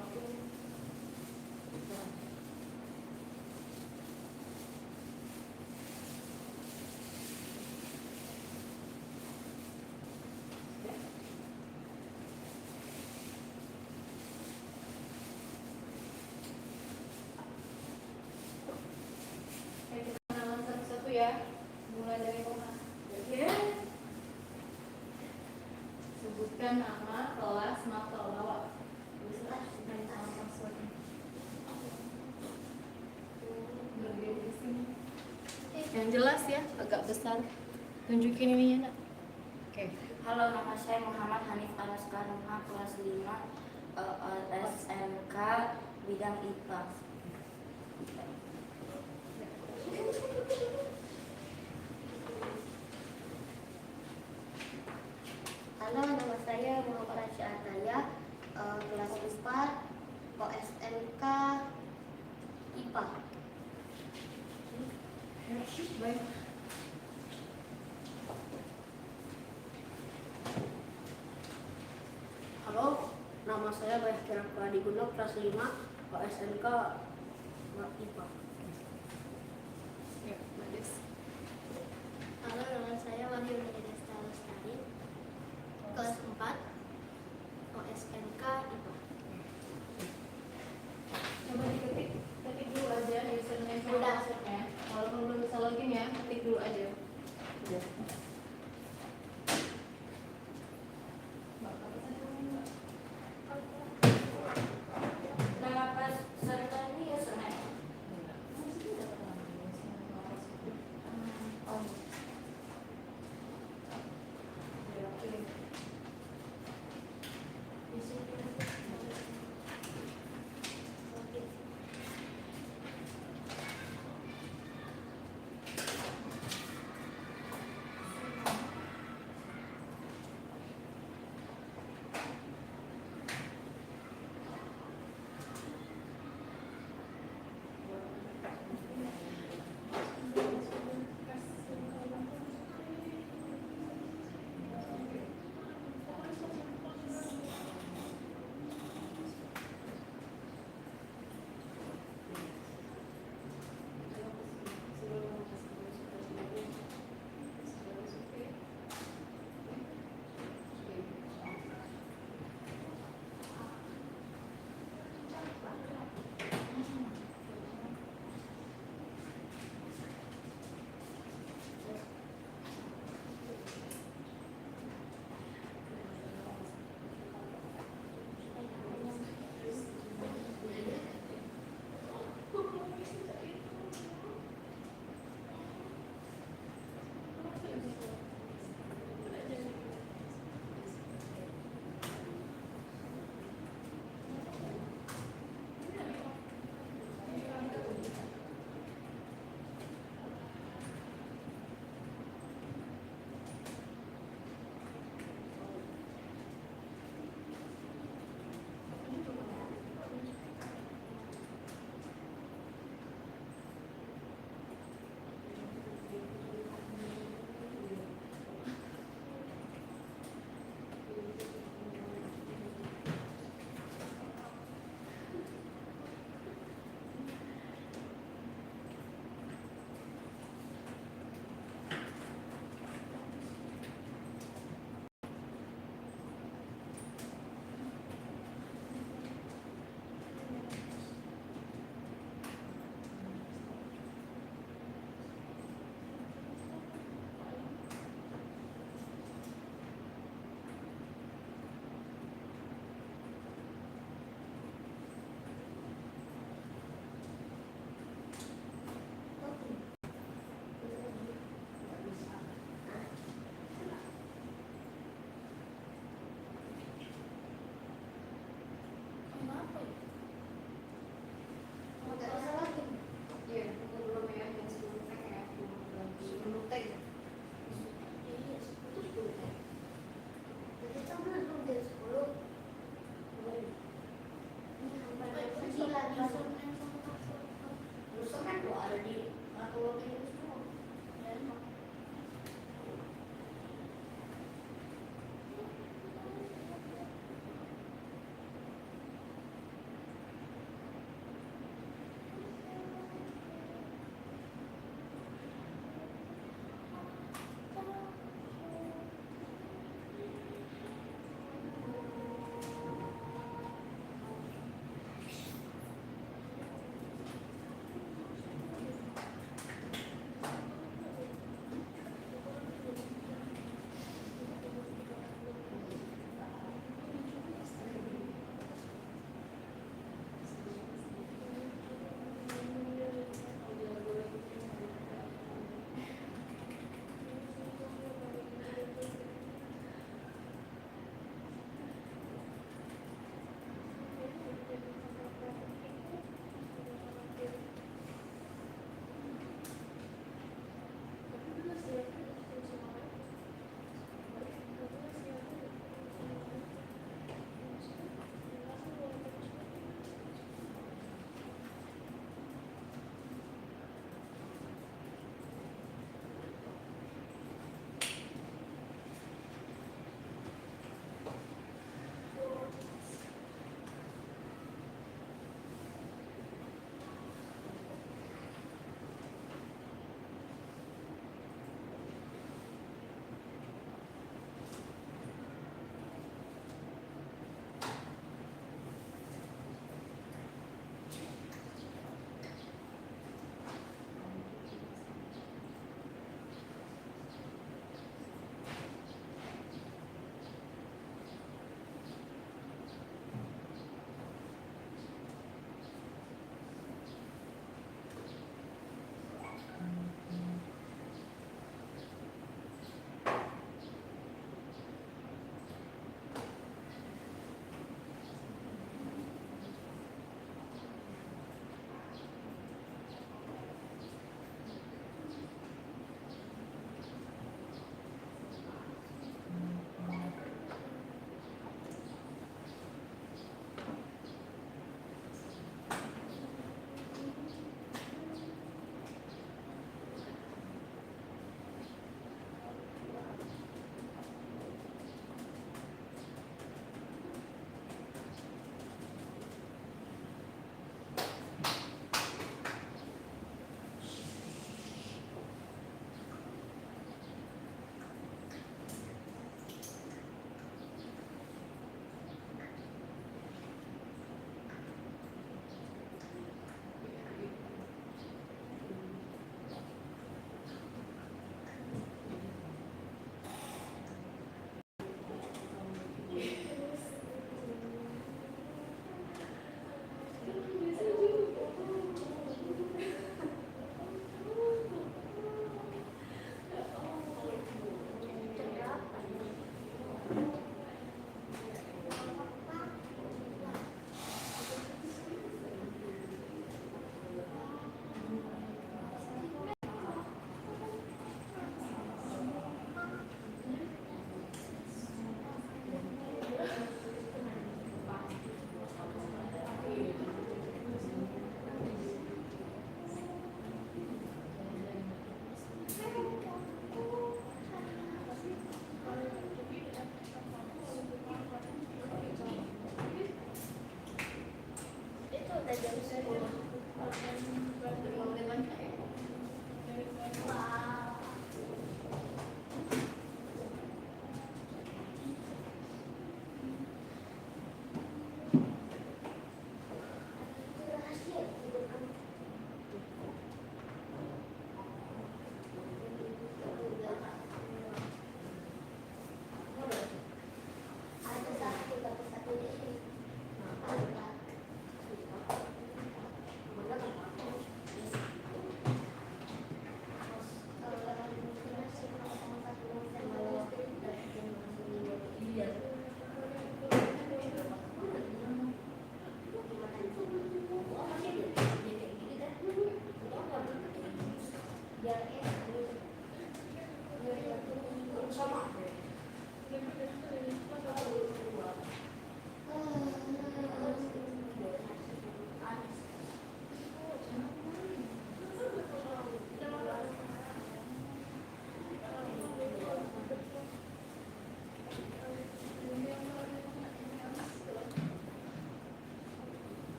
waktu. Oke, kita kenalan satu-satu ya. Mulai dari Koma. Sebutkan nama, kelas, mata, lawak. Bisa dengan sama passwordnya. Berdiri di sini. Yang jelas ya, agak besar. Tunjukin ininya, Nak. Oke. Halo, nama saya Muhammad Hanif Alaskaruha, kelas 5 SMK bidang IPA. Halo, nama saya Muhammad Rasya Ataya, kelas 4 OSMK IPA. Baik. Halo, nama saya Bayakira Pradiguno, kelas 5 OSMK IPA. Ya, Mades. Halo, nama saya Wahyu Desta Lestari, kelas 4 OSMK IPA. Coba ketik dulu aja username sama Udah. passwordnya. Walaupun belum bisa login ya, ketik dulu aja. Udah. Mbak, apa tadi namanya, Mbak? Nama peserta ini username. Enggak. Masih tidak pernah username sama password. Oh, Udah, oke.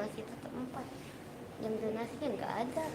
masih tetap 4. Jam zonasi kan nggak ada.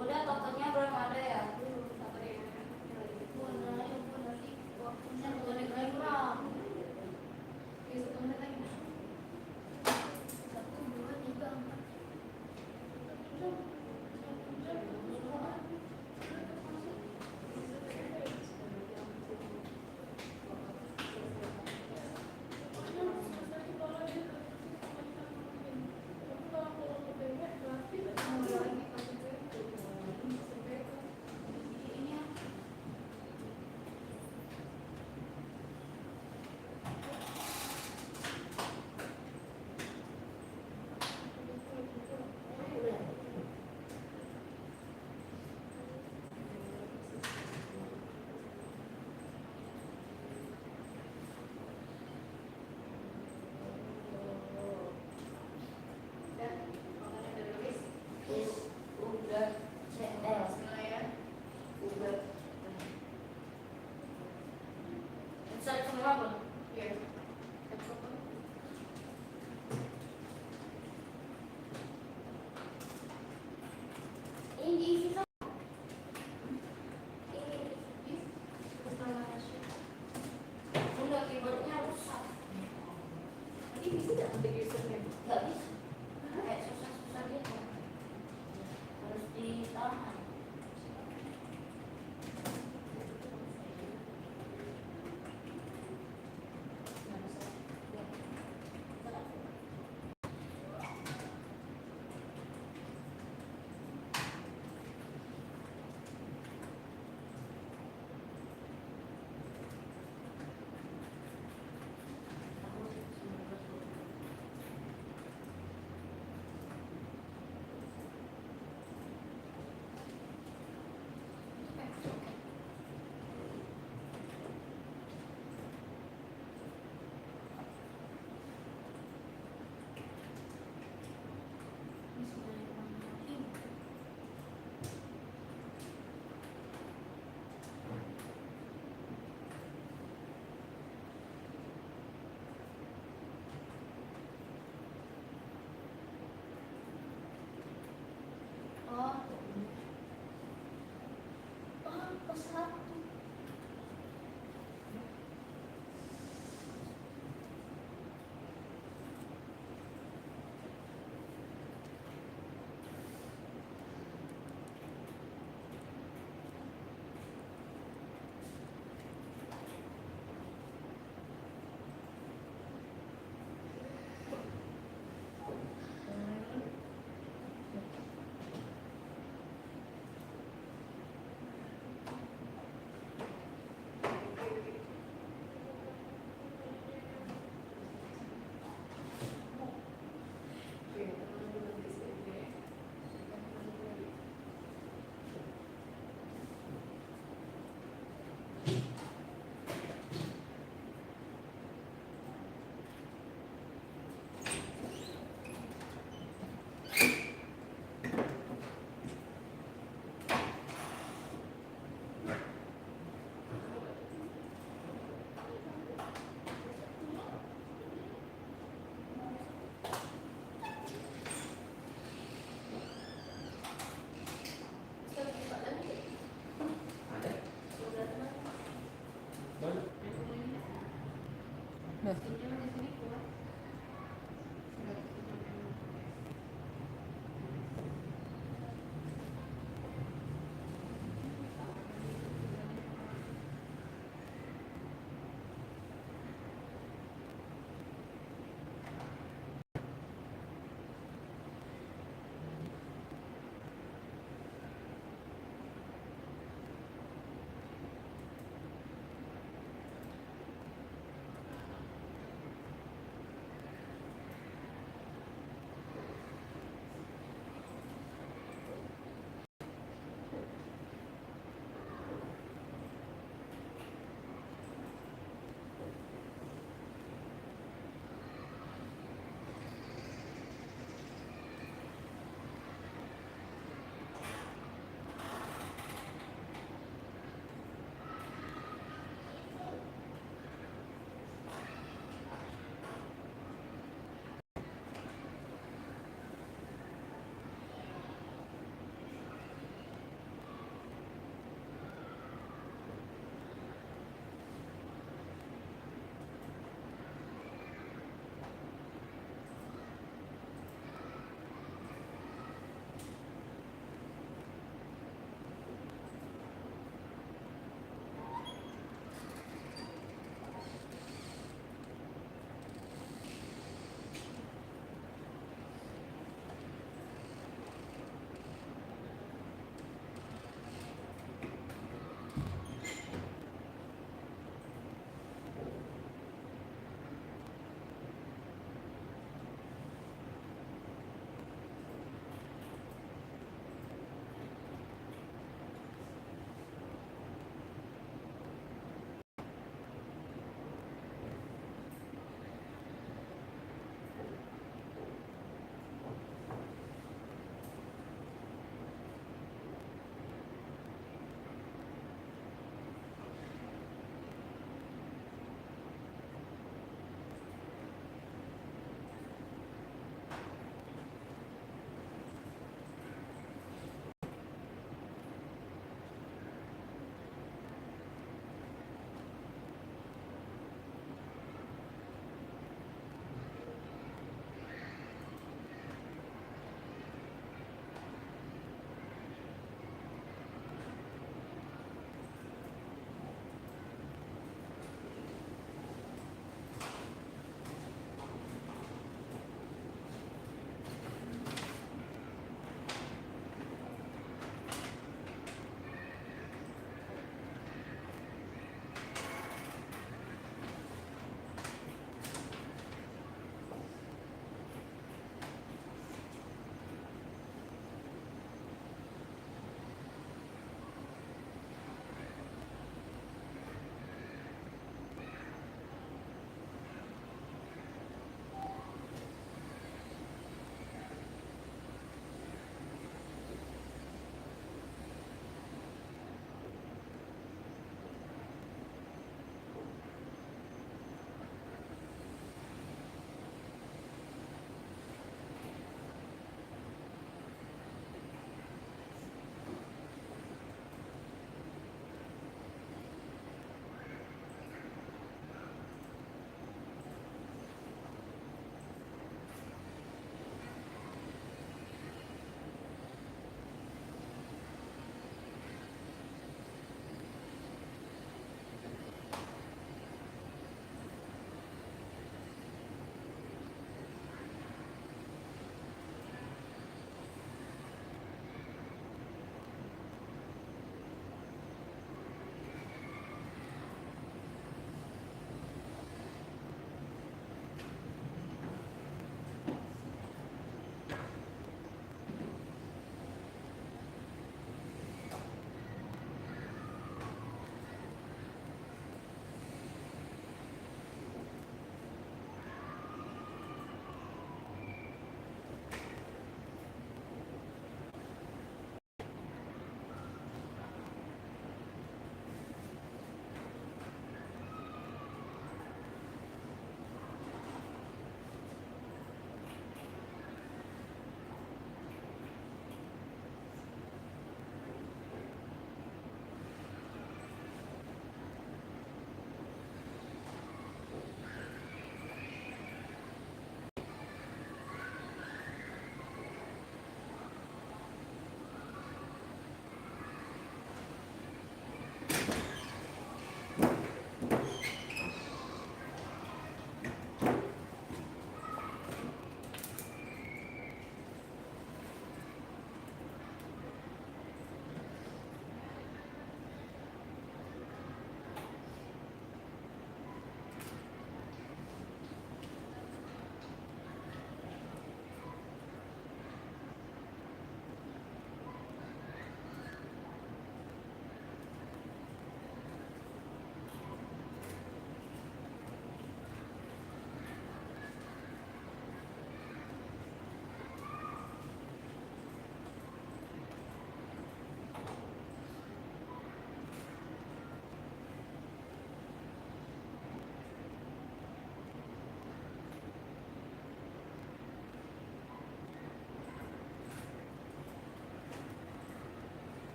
Udah totalnya belum ada ya? Kurang.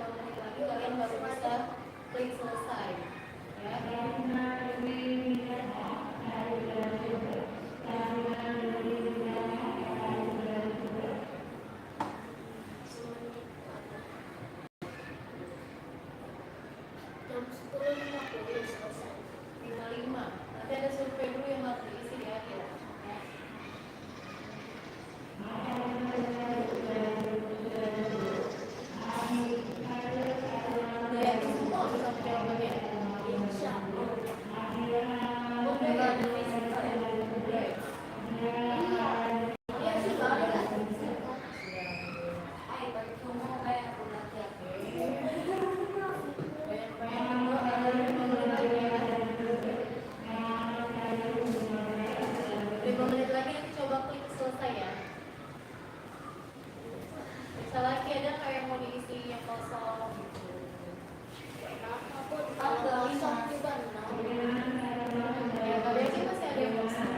menit lagi kalian baru bisa klik selesai. Ya. Jam 10.50 selesai. 55. Nanti ada survei dulu yang harus diisi di akhir. Ya. Udah yakin semua bisa jawabannya? Insya Allah. Udah ya, ada fisika ya? Udah ya? Iya sih, nggak ada lah. Hai, bertemu kayak aku latihan. Banyak-banyak doa, ada 5 menit lagi ya. 5 menit lagi nanti coba klik selesai ya. Bisa lagi ada kayak mau diisi yang kosong gitu. Ada kosong juga, nah. Ya, kalian sih masih ada yang kosong.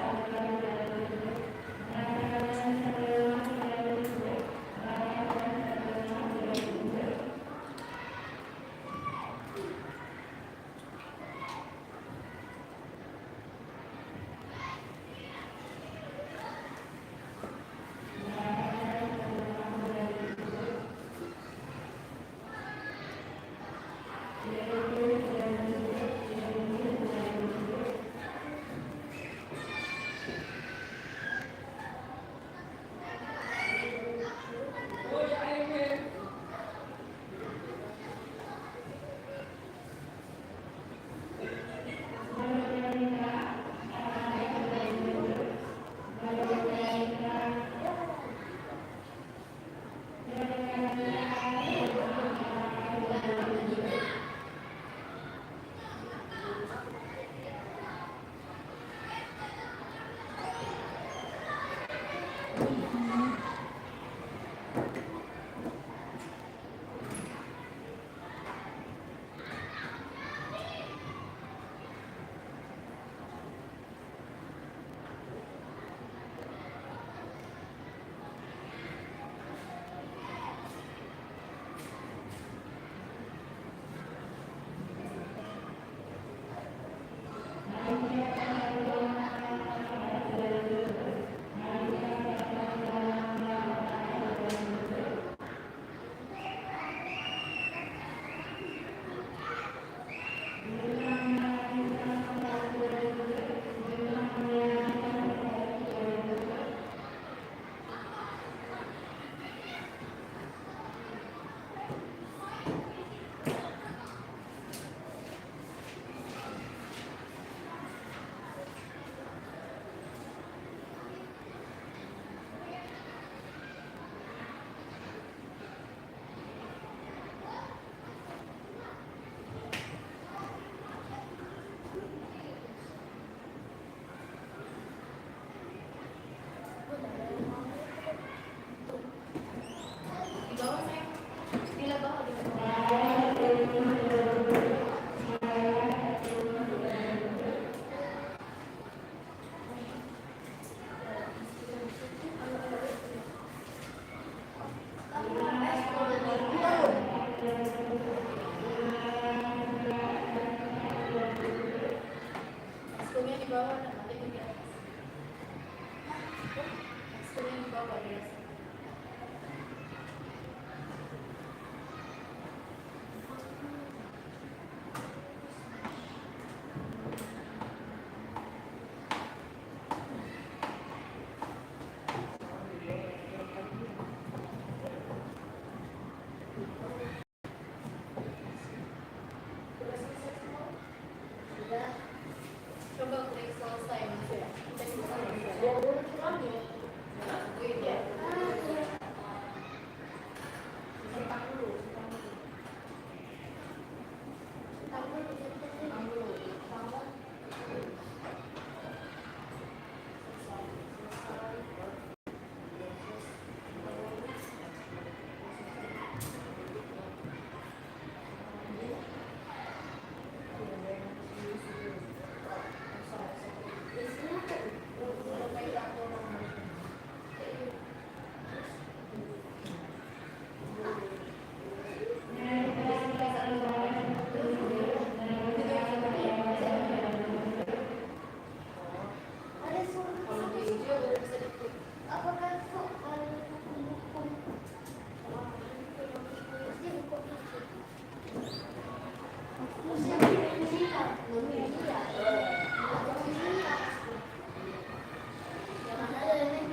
Jangan ada yang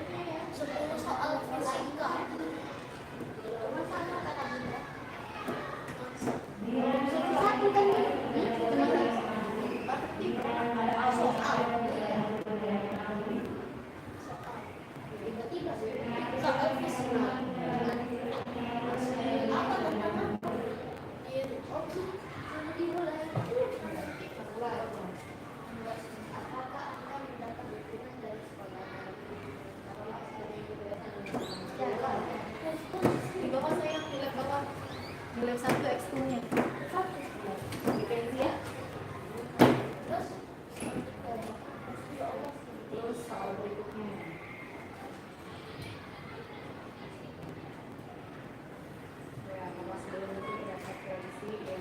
10 soal fisika. Satu kan soal fisika. Apa namanya? Oke, dimulai. Apakah akan mendapat dukungan dari sekolah? Di bawah saya yang di bawah. Di lab 1 X2 nya. Di pensi ya. Terus soal berikutnya. Ya, kalau sebelum itu dapat polisi ya.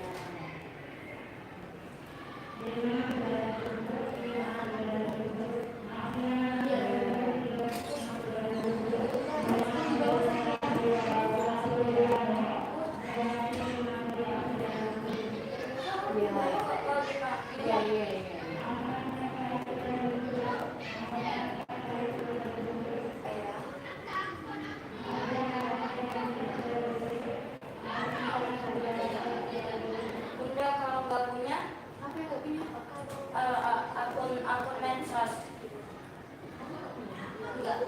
Iya, iya, iya. Bunda kalau nggak punya Apa yang nggak punya? akun medsos. Enggak.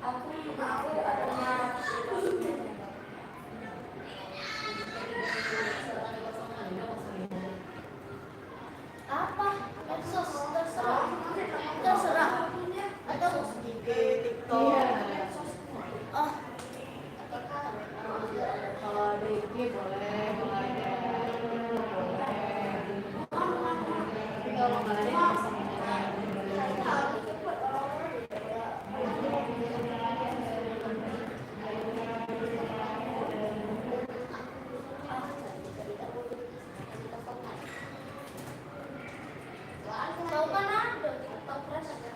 Aku adanya Apa? Medsos terserah. Terserah. Ada IG, TikTok. oh Kalau ada IG boleh, kalau ada boleh. Tapi kalau nggak ada nggak bisa main. tahu kan ada TikTok Press ada.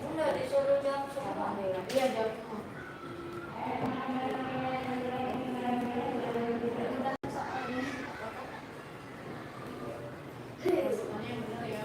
Bunda disuruh jam semua. Iya, jawab semua. Soalnya yang benar ya.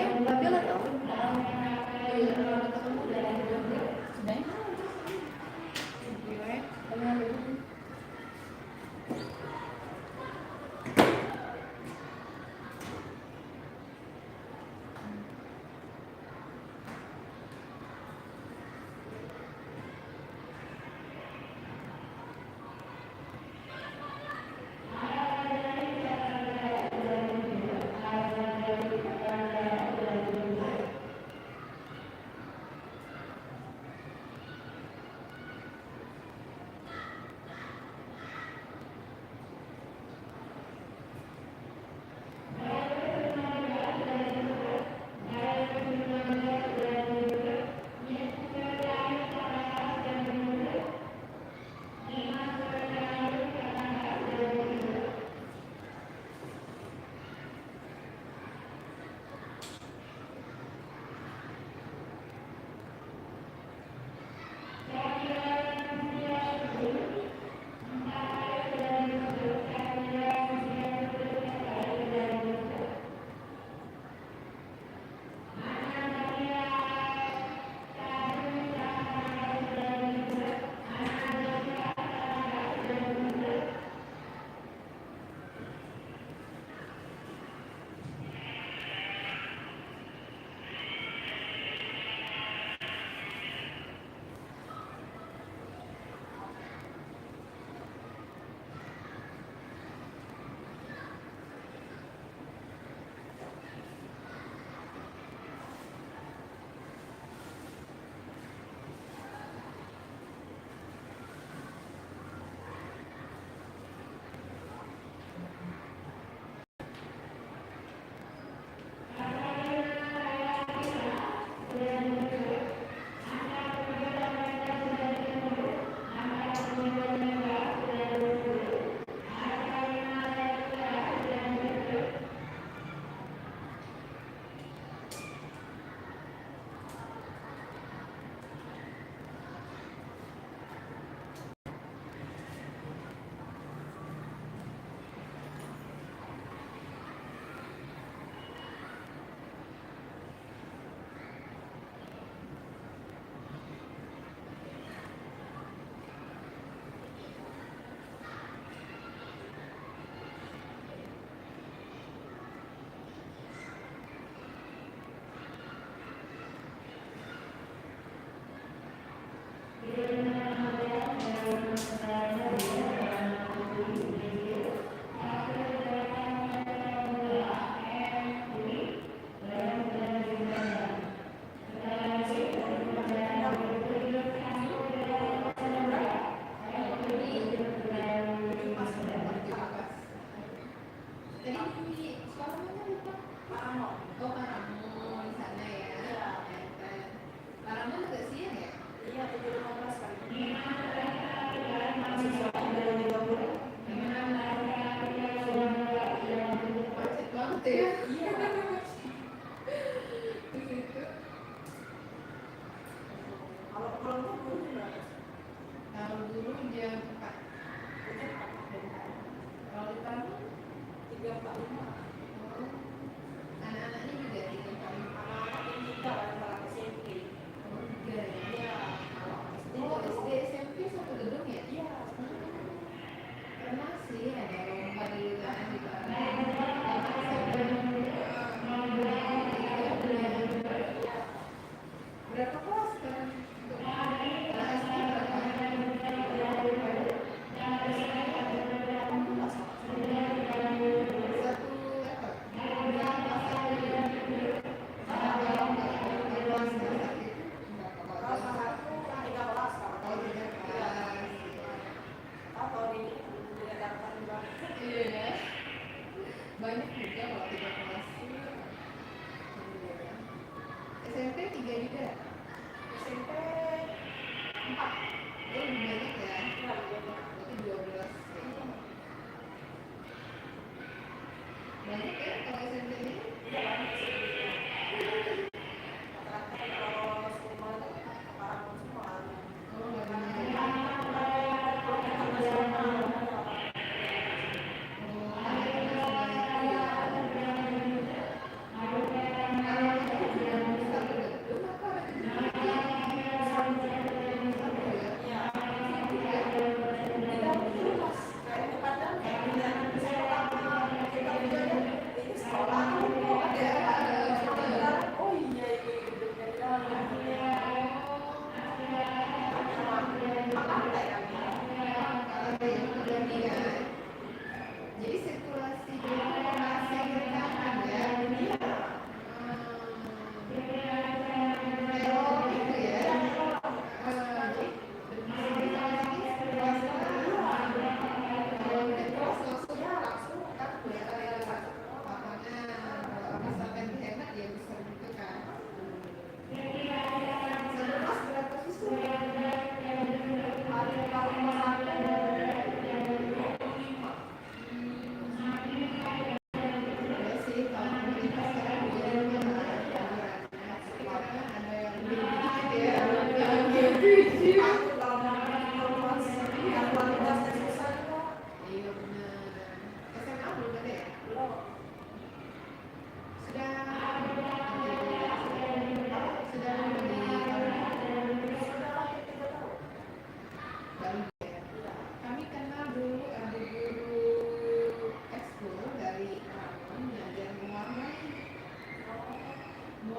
Nggak bela tau. Iya, kalau ketemu udah Sudah ya?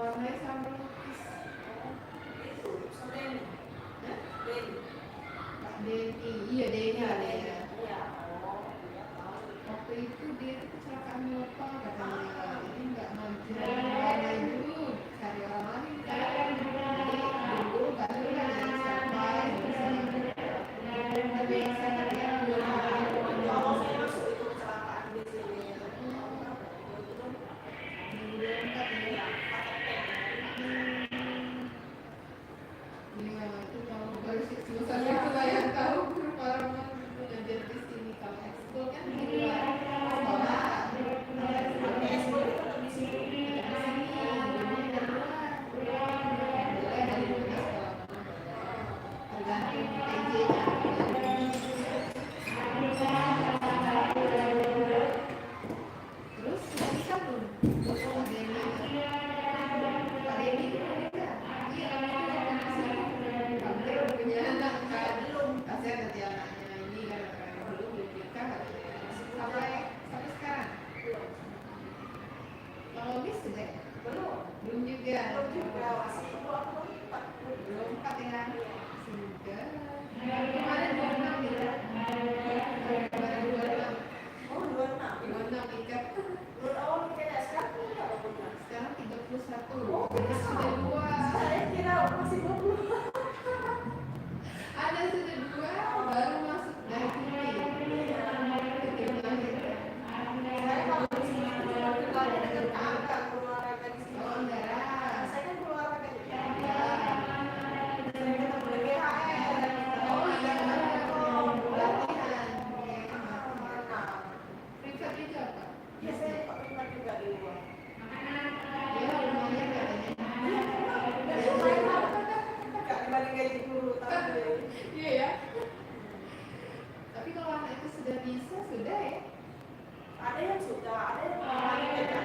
mewarnai sama melukis. Itu sama ini. Hah? Denny. Kak Denny, iya Denny ada ya. Iya. Oh, iya tahu. Waktu itu dia tuh kecelakaan motor katanya, jadi nggak maju maju cari orang lain kan. Jadi dulu nggak tahu ada siapa tapi saya lihat Kalau saya masuk itu kecelakaan di sini. belum katanya. Iya, itu kalau baru susah itu lah yang tahu orang belajar di sini. Kalau ekskul kan di luar sekolah. Tapi ekskul itu tetap di sini. Di sini, dulunya dari luar. Mulai dari luar sekolah. Tergantung TJ-nya. Terus bisa belum? Ada yang ada yang itu ada? Iya, ada di sini. Hampir punya anak kan belum. Kasihan nanti anaknya ini karena belum nikah sampai sekarang. Kalau Miss sudah ya? Belum juga. Belum juga masih 24. Belum 4 ya? Sudah. Kemarin 26 ya? Kemarin 26. Oh, 26. 26 ikat. Menurut awal mikirnya sekarang berapa bulan? Sekarang 31. Oh, Ada sudah 2. Saya kira masih 20. Ada sudah 2 baru masuk dari TV. Saya kalau di sini keluarnya dekat kakak keluarga di sini. Oh, enggak. Saya kan keluarga di sini. Ya. Saya ketemu di BHR. Oh, iya. Latihan. Mana? Privat itu apa? Ya saya pernah juga di luar. Ya, lumayan katanya. Gak dibanding gaji guru tapi Iya ya. Tapi kalau anak itu sudah bisa, sudah ya. ada yang sudah, ada yang tidak.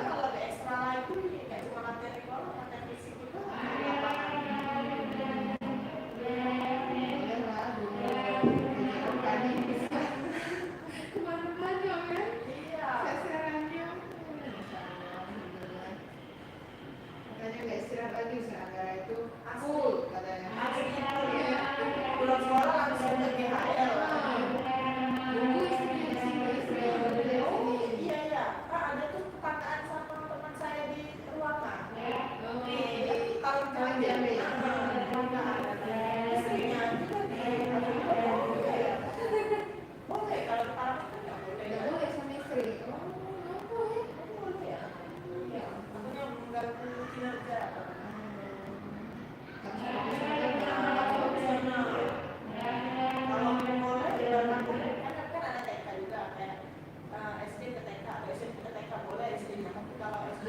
Kalau ada ekstra lagi, kayak cuma latihan di kolam, latihan fisik itu di lapangan. Boleh lah, dulu tadi bisa kemana-mana kan. Iya. Sasarannya. Masya Allah, alhamdulillah. Makanya nggak istirahat lagi, Anggara itu full katanya. Asli Iya. pulang sekolah langsung ke BHR. Dulu istrinya di sini, istirahat dulu di Oh sini. iya ya, Kak ada tuh perkataan sama teman saya di ruangan. Oh, Di kalau Taman jalan Jambi. istrinya juga boleh kalau para kan nggak boleh. Nggak boleh sama istri. Oh, nggak boleh. Boleh ya. Iya, makanya mengganggu kinerja. Kalau boleh ya kan ada TK juga kayak SD ke TK atau SMP ke TK boleh SD-nya tapi kalau SD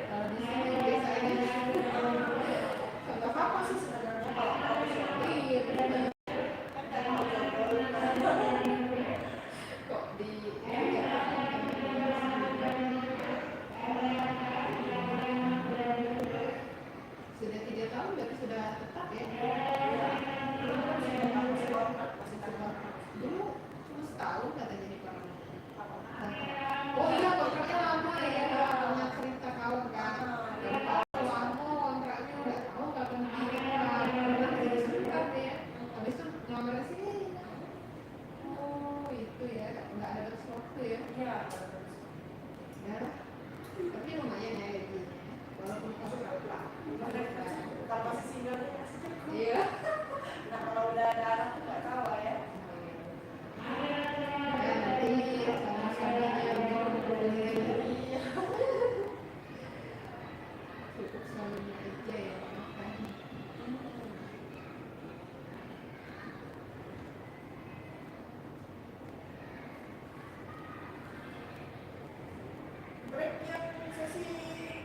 Kalau di sini biasanya nggak apa-apa sih sebenarnya kalau profesional iya benar. kan kayak mau jodoh Kok di sudah 3 tahun berarti sudah tetap ya. Dulu cuma setahun katanya di Parang. Oh iya kontraknya lama ya, banyak cerita kawan kan. Lama kontraknya udah tahu nggak penting kan. Jadi sebentar ya. Habis itu ngelamar sini. Oh itu ya, nggak ada batas waktu ya. iya Ya, tapi lumayan ya gajinya. Walaupun kamu berapa? kalau masih single ya masih cukup. Iya. Nah kalau udah ada anak tuh nggak tahu ya. Ya nanti sama suaminya Iya. cukup suaminya aja ya kan. Break yang sesi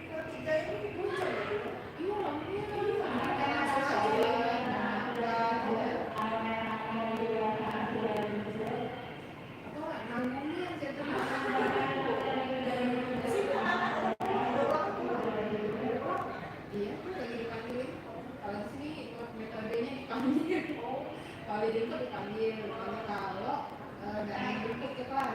ketiga ini muncul ya dulu. Iya lampunya karena susah jalan, makan, ya. Atau nggak nanggungnya saya tuh Sini anak ada orang iya tuh lagi dipanggilin. Kalau di sini metodenya dipanggil. Kalau di Depok dipanggil. Kalau nggak ada yang jemput ke kelas.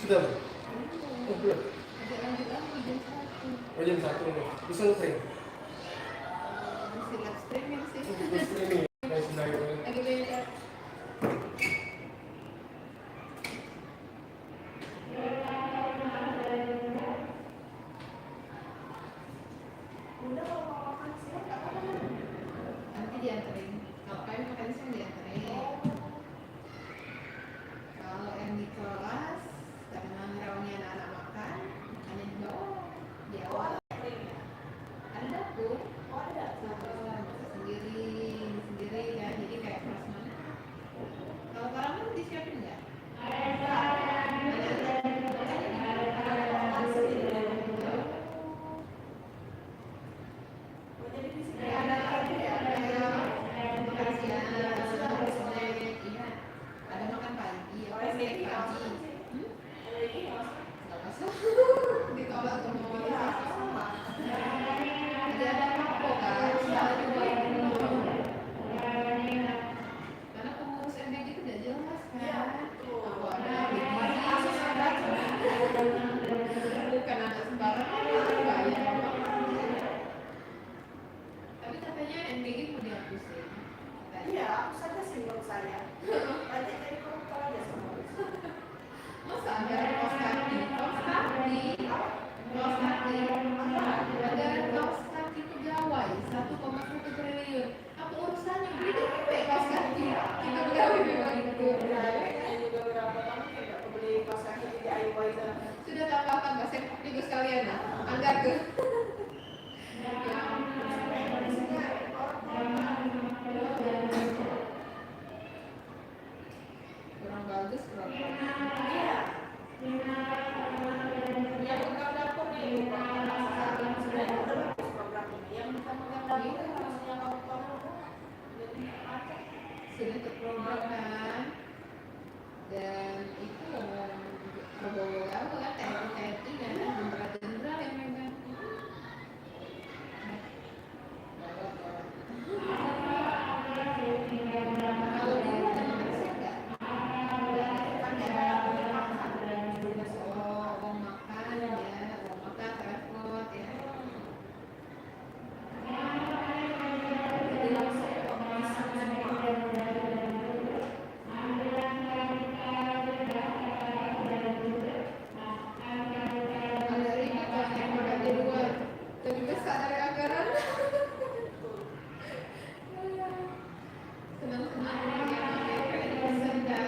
Sudah, Bu? Oh, belum. Ada lanjut lagi jam 1. Oh, jam 1 nih. Bisa nge-frame? Masih live streaming sih. Bisa streaming. Guys, sebenarnya. Lagi beda. Bunda kalau mau makan siang nggak apa-apa. Nanti dianterin. Kalau kalian makan siang dianterin. Kalau yang di kelas karena ngerawani anak-anak makan, hanya di bawah di awal. Ada dapur. Oh ada. Masak sendiri ya. Jadi kayak prasmanan. Kalau kalian disiapin nggak? Oh, jadi di sini Ada makan siang, ada makan pagi, apa snack pagi. Nggak masuk. Ditolak semua. Jadi ada apa kan? Karena pengurus MBG itu udah jelas kan. Apa ada bukan anak sembarangan itu bayar. Tapi katanya MBG mau dihapusin. Katanya. Iya, aku saja sih menurut saya. Nanti jadi koruptor aja semua. Masa ada kaos kaki? Ada kaos kaki pegawai 1,1 triliun. Apa urusannya beli DP kaos kaki? Kita pegawai memang itu. Saya juga berapa tahun tidak beli kaos kaki di DIY dan Sudah tambahkan bahasa juga sekalian ya. Anggar ke. Kurang bagus kurang. iya. Yang pegang dapur nih, sebenarnya udah bagus program ini. Yang bukan pegang dapur, maksudnya koruptor jadi macet. Sudah terprogram kan. Dan itu Prabowo apa kan TNI kan jenderal yang megang. Kalau dia udah makan siang nggak? Oh, uang makan ya, uang makan, transport ya. Jadi langsung pemeriksaan semua. Ada ribet kan yang makan di luar, lebih besar dari anggaran. Senang-senang ya, kayak dipesan kan.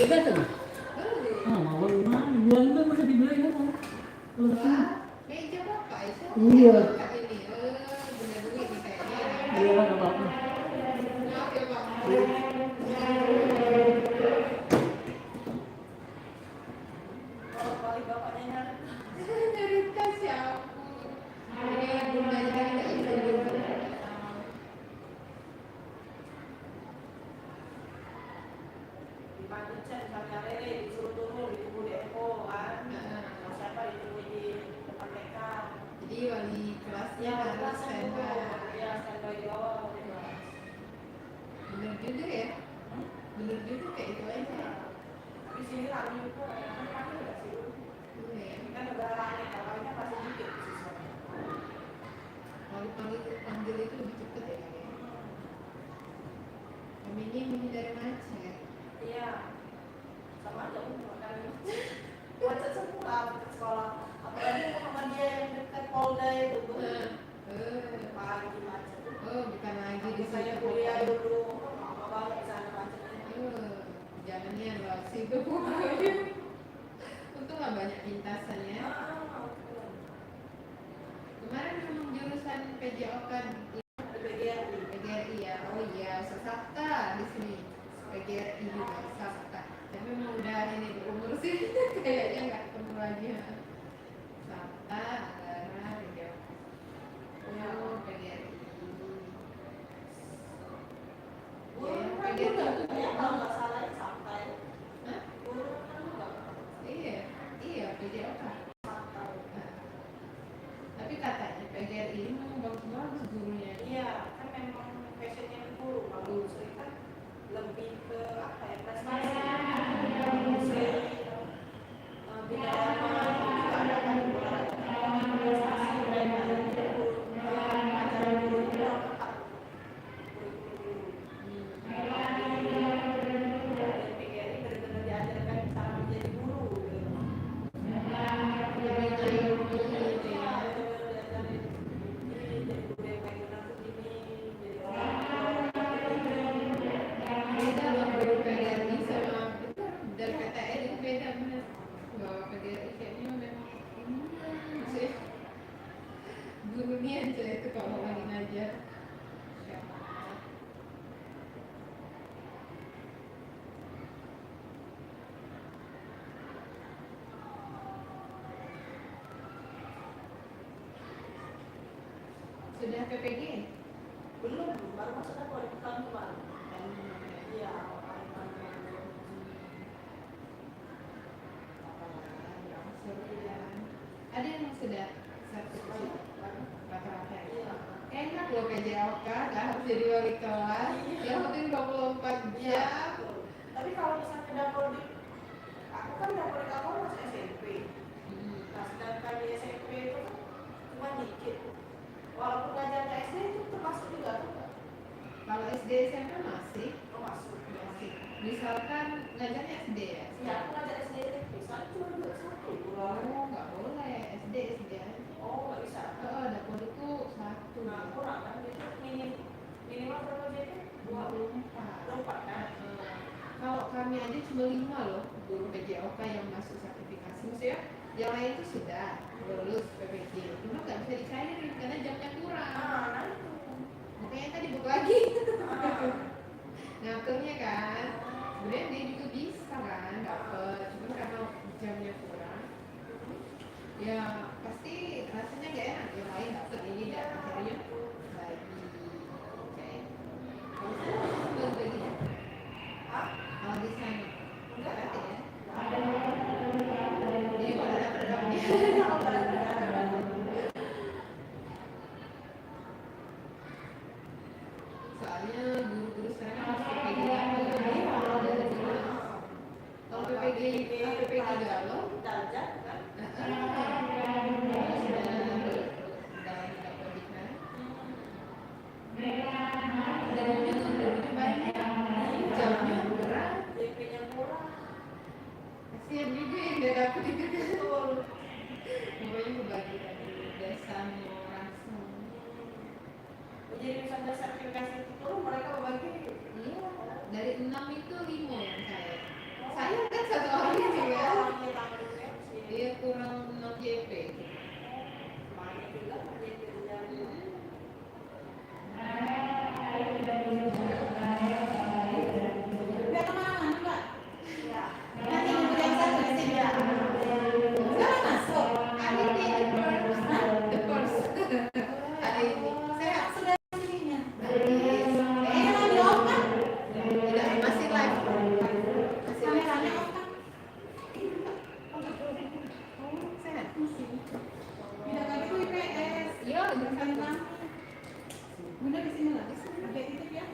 datang. Oh, mau mana? Bulan itu masih dibeli kan? Wah, meja bapak itu. Iya. Kak ini, punya duit nih kayaknya. Iya kan apa-apa. Maaf ya Pak. Kalau balik bapaknya nyari. Dari tas ya ampun. Ini bundanya kan nggak bisa dulu. Dipanggil cek misalnya Rere disuruh turun ditunggu di Eko kan. Nah, siapa ditunggu di depan TK. Jadi wali kelasnya Ya, harus kelas yang dulu. standby. Ya, standby di bawah wali kelas. Bener juga ya. Bener juga kayak itu aja. Di sini lagi juga, kan panggil nggak sih? Iya ya. Ini kan negara lain, awalnya masih dikit siswanya. Kalau panggil itu lebih cepet ya kayaknya. Kami ini dari macet. Iya, sama aja umur kan. Macet semua ke sekolah. Apalagi sama dia yang dekat Polda itu tuh. Pagi macet. Oh, bukan lagi di Saya situ. kuliah dulu, lama banget di sana macetnya. Jangannya luar situ. Untung nggak banyak lintasannya. Kemarin memang jurusan PJOK kan Ada BGRI. PGRI ya. Oh iya, Sasakta di sini. PGRI juga Sasakta. Tapi memang udah ini berumur sih. Kayaknya nggak ketemu lagi. Sasakta, Anggara, PJOK. Oh, PGRI. Guru Ya, kan PGRI juga, itu ya kalau nggak salah ya santai. Hah? Guru kan juga Iya, iya PJOK. santai. Tapi katanya PGRI ini memang bagus-bagus gurunya. Iya, kan memang passionnya ke guru. Kalau guru sendiri kan lebih ke apa ya, prestasi. Seri, bidang apa, juga ada kan prestasi, dan guru, ajaran guru itu kurang ketat. Guru-guru. Dari PGRI benar-benar diajarkan cara menjadi guru. Gitu. Beda loh guru PGRI sama itu dari PTN itu beda bener. Bahwa PGRI kayaknya memang sih gurunya aja itu kalau lagi ngajar. Siapa? Sudah PPG? Belum, baru masuk aku di tahun kemarin. Iya, Ada yang sudah sertifikat rata-rata ya? Iya. Enak loh PJOK, nggak harus jadi wali kelas. Yang penting 24 Iya. jam. Tapi kalau misalnya dapur di, aku kan dapur di kamar masih SMP. Nah, sedangkan di SMP itu kan cuma dikit. Walaupun ngajarnya SD itu termasuk juga tuh nggak? Kalau SD SMP masih. Termasuk. Masih. Misalkan ngajarnya SD ya? Ya, aku ngajar SD SMP, soalnya cuma dua satu. Oh, nggak boleh. SD aja. Oh, nggak bisa. Dapur itu satu. Nah, kurang kan? Itu minimal berapa jadi? 24. 24 kan? Kalau kami aja cuma 5 loh guru PJOK yang masuk sertifikasi. Maksudnya yang lain itu sudah lulus PPG. Cuma nggak bisa dicairin karena jamnya kurang. Nah itu. Makanya tadi buka lagi. Ngaturnya kan. Sebenarnya dia juga bisa kan dapet. Cuma karena jamnya kurang. Ya pasti rasanya nggak enak. Yang lain dapet ini dan akhirnya bagi. Oke. Kalau saya bagi ya. Kalau di sana enggak ada ya. Jadi kalau ada programnya. Soalnya guru-guru sekarang harus PPG kalau PPG galau, Jajan kan? DP-nya murah. Kasihan juga yang dia dapat itu. Betul. Pokoknya paling rame. Bunda di sini lah. Ada titip ya.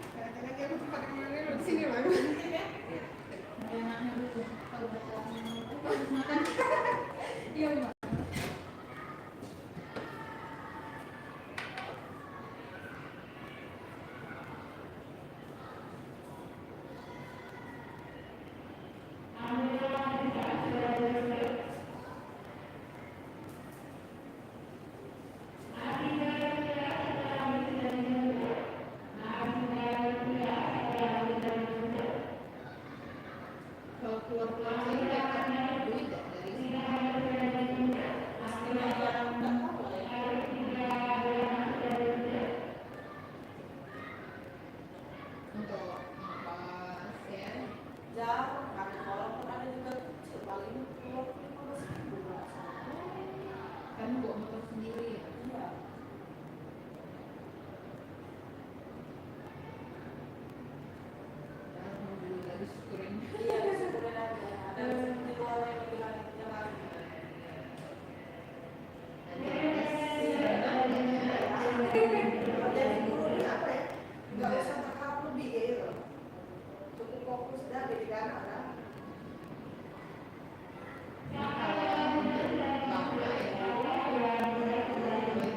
Lagi aku sempat kemarin di sini lah. Titip ya. Ada anaknya dulu. Kalau udah makan. Iya, Mbak. Kalau keluar-keluar sini dapat duit nggak dari sini? Pastinya jarang nggak tahu lah ya. Untuk nafas ya. Jarang kan kalau pun ada juga kecil paling 15.000 Kamu bawa motor sendiri ya? Iya. Alhamdulillah disyukurin. Iya, sebenarnya ada di luar yang lebih lanjutnya lagi. Jadi guru ini apa ya? Nggak usah berharap lebih gitu. Cukup fokus dah didik anak kan.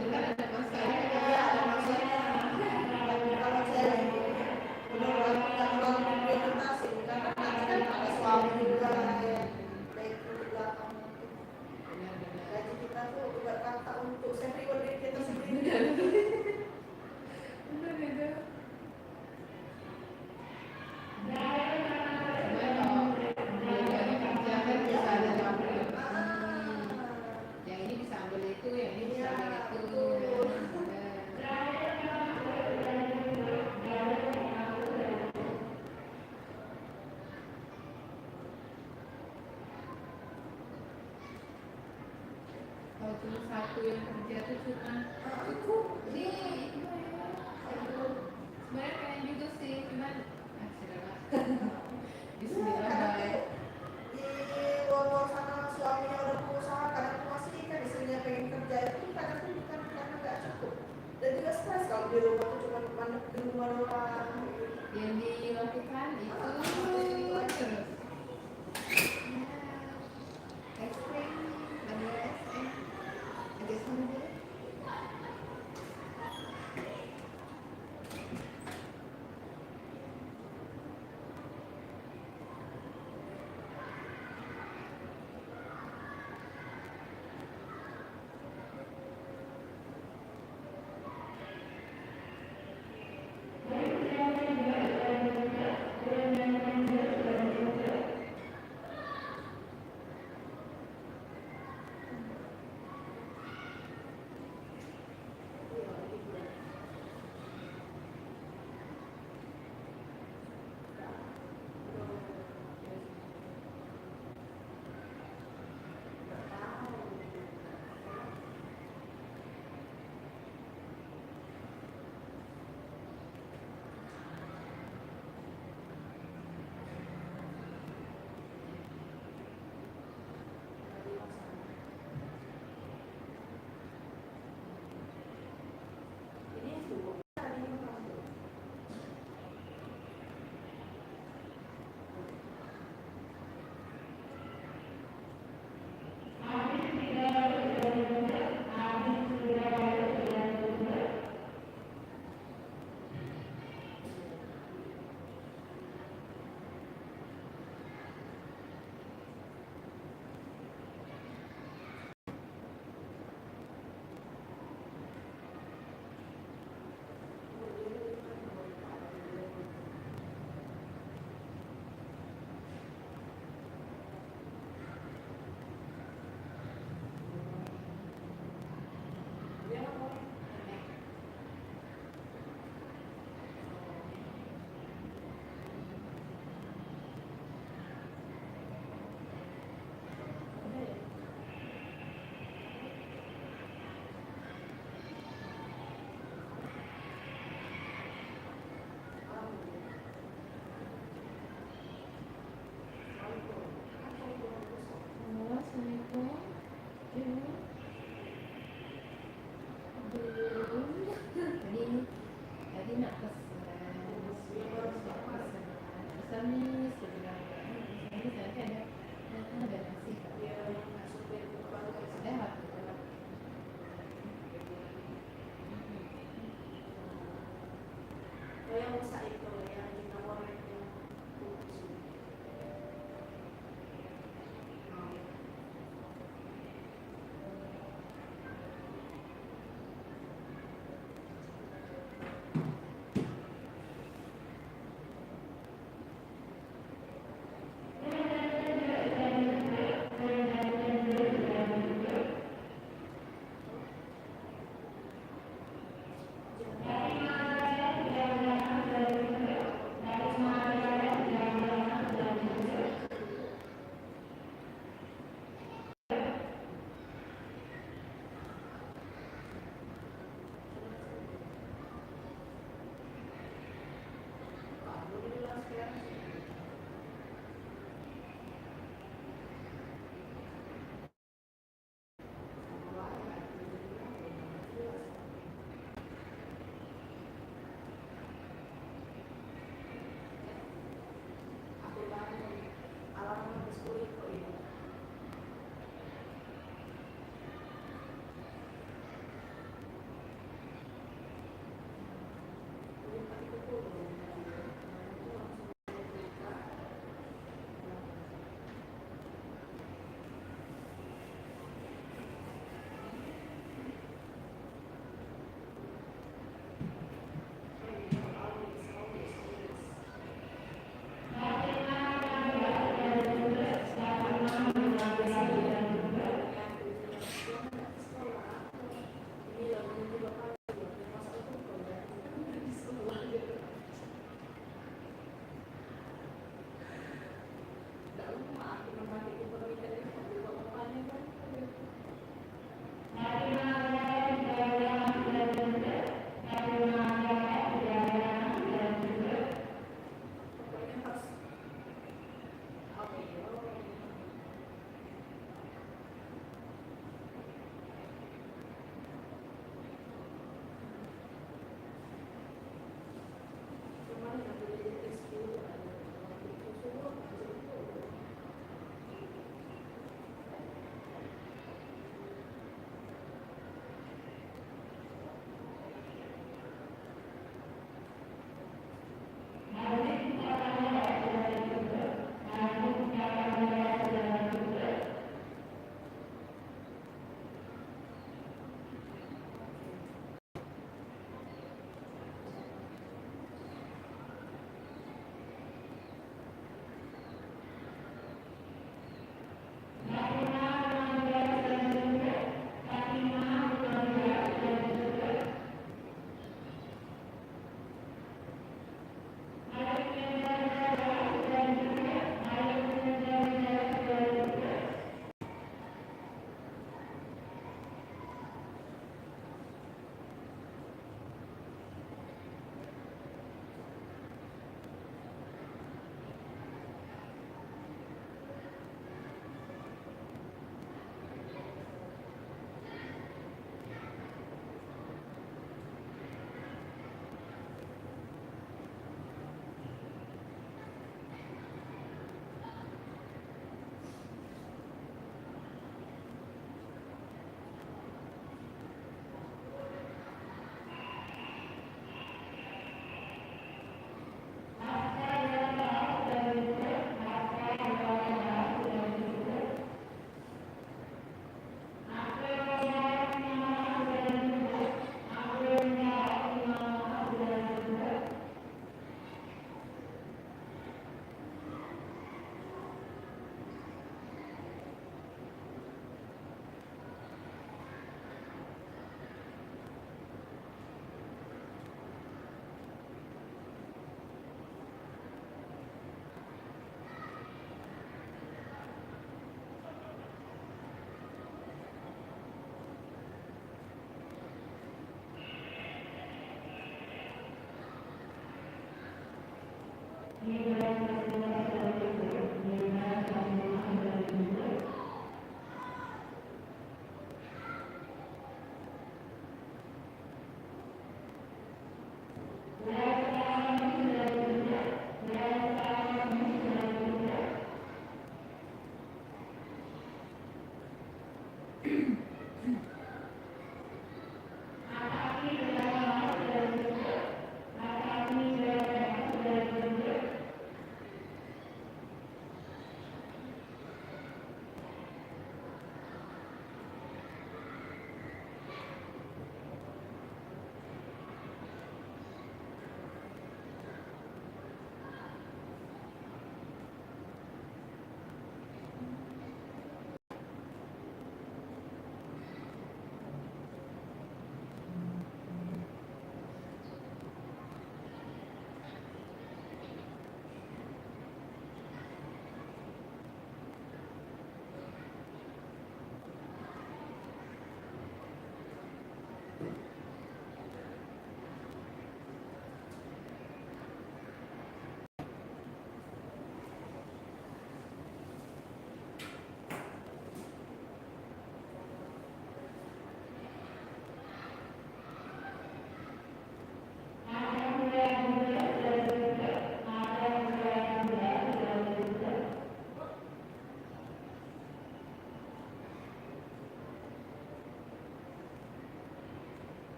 Iya, ada maksudnya. Tapi kalau saya ini benar-benar nggak terlalu implementasi karena nanti kan ada suami juga yang baik di belakang. Gaji kita tuh juga kata untuk saving diri kita sendiri. Yang ini bisa ambil itu, yang ini bisa Iya, ambil itu. betul. Kalau cuma satu yang kerja tuh cuma Cukup. ini sebenarnya pengen juga sih, cuman sudahlah. Bismillah baik. Di luar-luar sana suaminya udah pengusaha kadang masih kan istrinya pengen kerja itu kadang tuh bukan karena nggak cukup dan juga stres kalau di rumah tuh cuma mandek di rumah doang. Yang dilakukan itu terus. Es krim, vanilla es krim, ada sambal.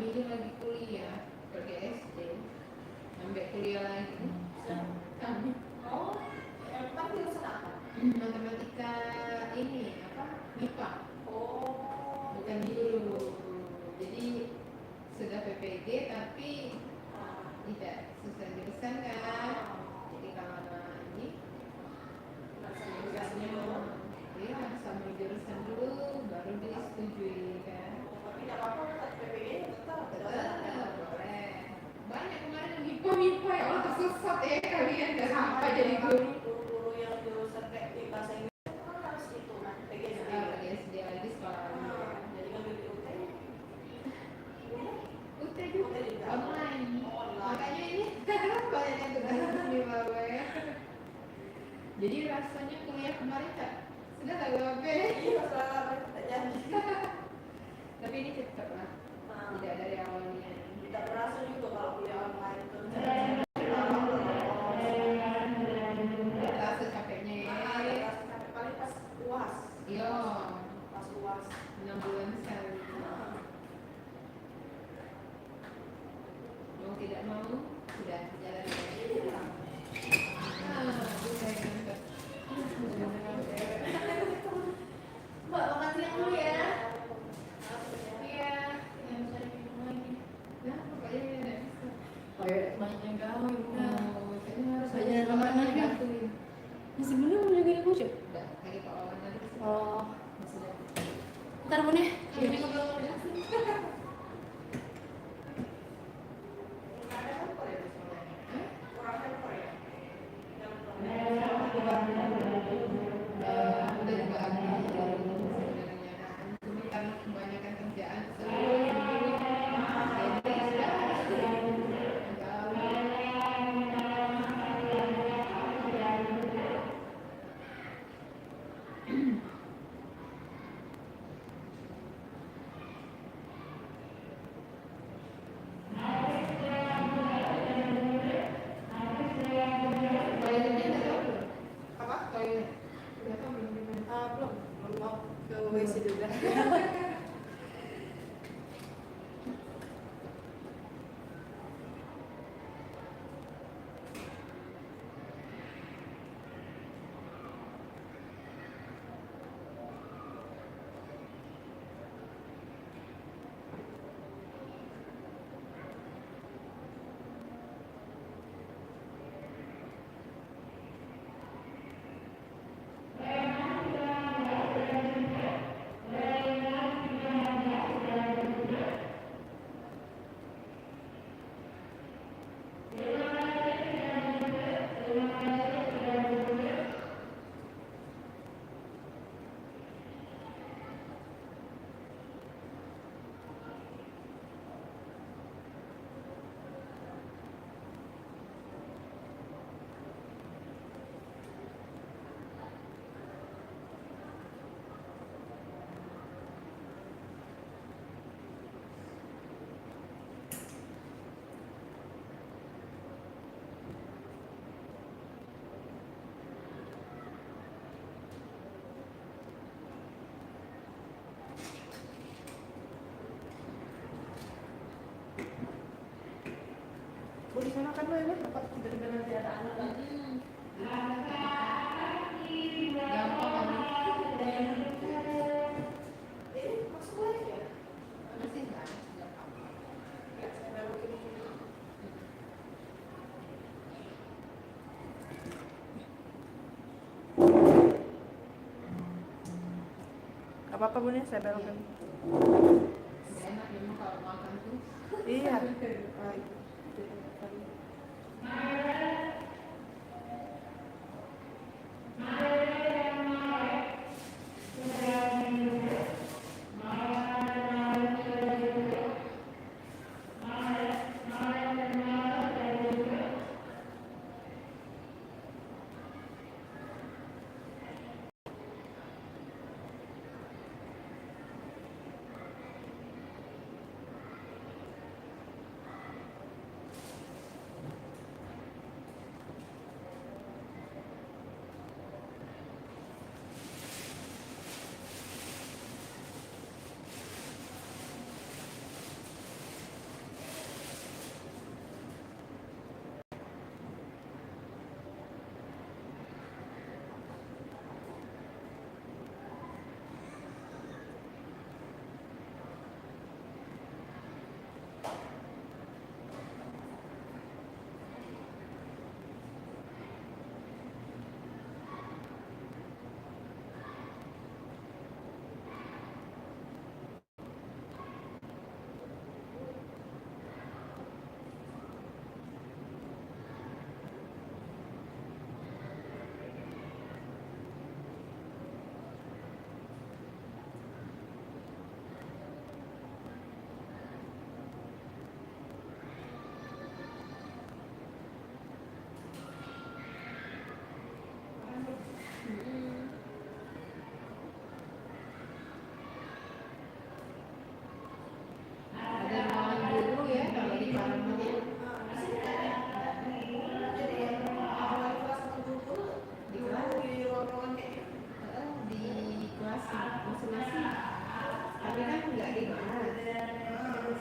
Ujung lagi kuliah, pergi SD, sampai kuliah lagi. Kami Oh, yang empat jurusan apa? matematika ini apa? MIPA, Oh, bukan guru. Jadi sudah PPG tapi tidak sesuai jurusan kan. Jadi kalau ini jurusannya ya sama jurusan dulu baru disetujui kan. tapi tidak apa-apa, tetap PPG tetap. Tetap boleh. Banyak kemarin yang MIPA ya Allah tersesat ya kalian dari MIPA jadi guru. Guru yang jurusan teknik bahasa Inggris kan harus itu kan, PGSD. SD lagi sekolah lagi. Jadi kan di UT. UT juga online. Makanya ini banyak yang tugas di bawah ya. Jadi rasanya kuliah kemarin tak sudah tak apa. Iya, soalnya kita janji. Tapi ini cepat lah. Tidak dari awalnya. Tidak berasa juga kalau kuliah online itu. Rasa capeknya ya. Paling pas UAS. Iya. Pas UAS. 6 bulan sekali. Mau tidak mau sudah jalan. Bisa ya. Mbak, makan siang dulu ya. Iya, yang cari minum lagi. Nah, pokoknya ada bisa. Oh ya, banyak gawe udah. Kayaknya harus Banyak kemana nih? bantuin. Masih belum juga di bocor. Udah, lagi Pak Wawan tadi. Oh, Masih ada. ntar bun ya. Ini ngobrol langsung. Ada apa ya di sekolah? Kurang apa ya? Yang Udah juga ada sebenarnya. Cuma karena kebanyakan kerjaan apa? toilet. Udah tau belum gimana? Belum mau ke WC juga. Bu di sana kan lo ya, dapat tiba-tiba nanti ada anak lagi. Gampang kan? Masuk lagi ya? Masih enggak? Gampang. Ya, saya baru ini. Gak apa-apa Bun ya, saya belokin. Nggak enak memang kalau makan tuh. Iya.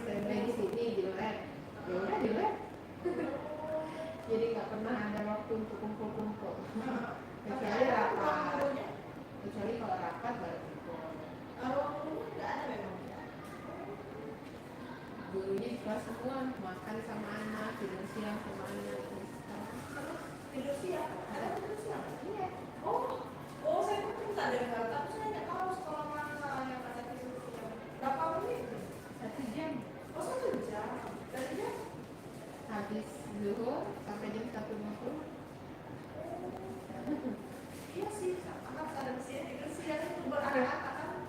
standby di sini jelek. Ya udah jelek. Jadi nggak pernah ada waktu untuk kumpul-kumpul. Kecuali rapat. Kecuali kalau rapat baru kumpul. Kalau nggak ada memang. Dulunya di kelas semua makan sama anak, tidur siang sama anak. Tidur siang. Ada tidur siang. Iya. Oh, saya pun nggak dengar. Tapi saya nggak tahu sekolah mana yang ada tidur siang. Berapa menit? 1 jam. Oh, 1 jam. Dari jam? Habis zuhur sampai jam 1.50. Iya sih. Anak ada di sini tidur siang itu beranak kan.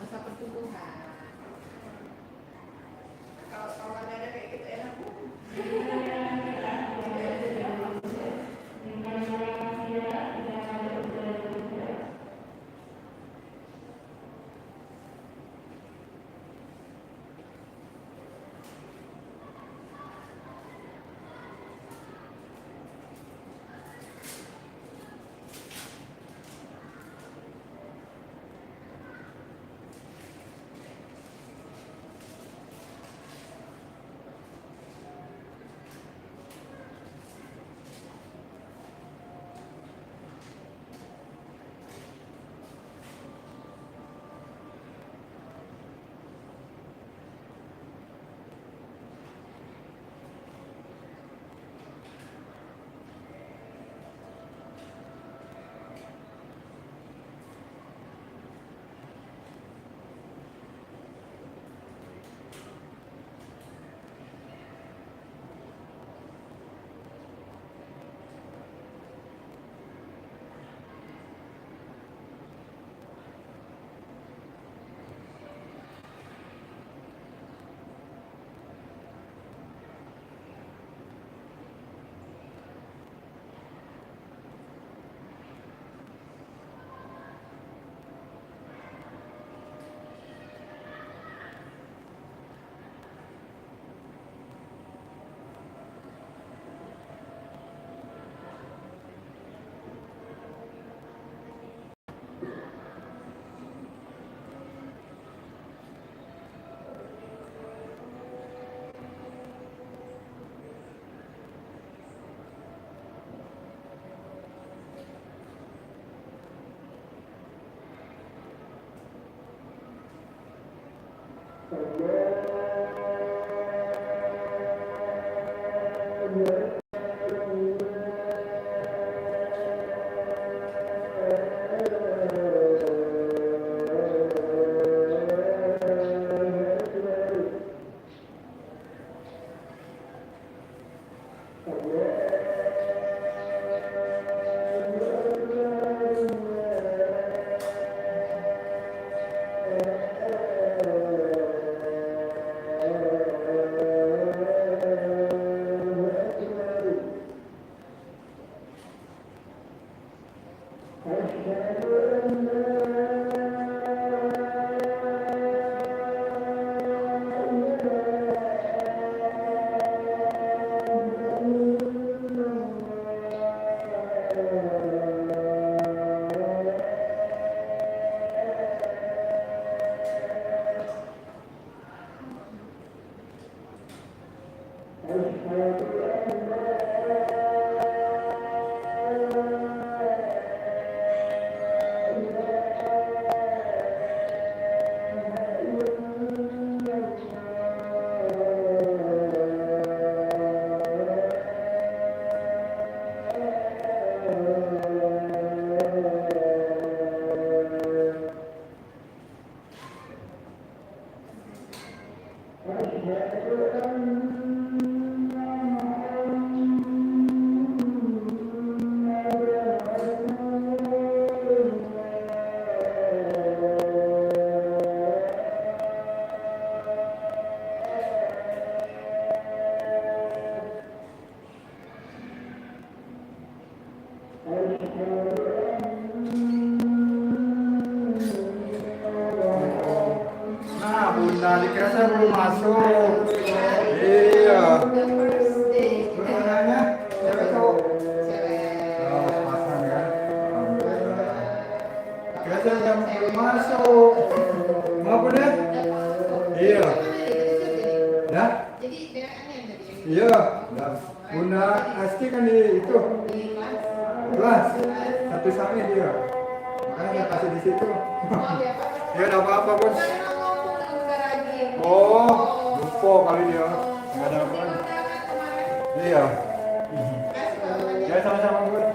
Masa pertumbuhan. Kalau nggak ada kayak gitu enak bu. Nah, Bunda dikira saya belum masuk. Iya. Benarnya cewek cowok. Oh, pasang ya. Alhamdulillah. Kira saya belum masuk. Maaf Bunda. Iya, Bunda Asti kan di itu kelas satu sama dia. Makanya saya kasih di situ. Ya udah apa-apa bos. Oh, lupa kali dia. Nggak ada apa. Iya. Ya sama-sama bos.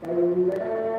Hallelujah.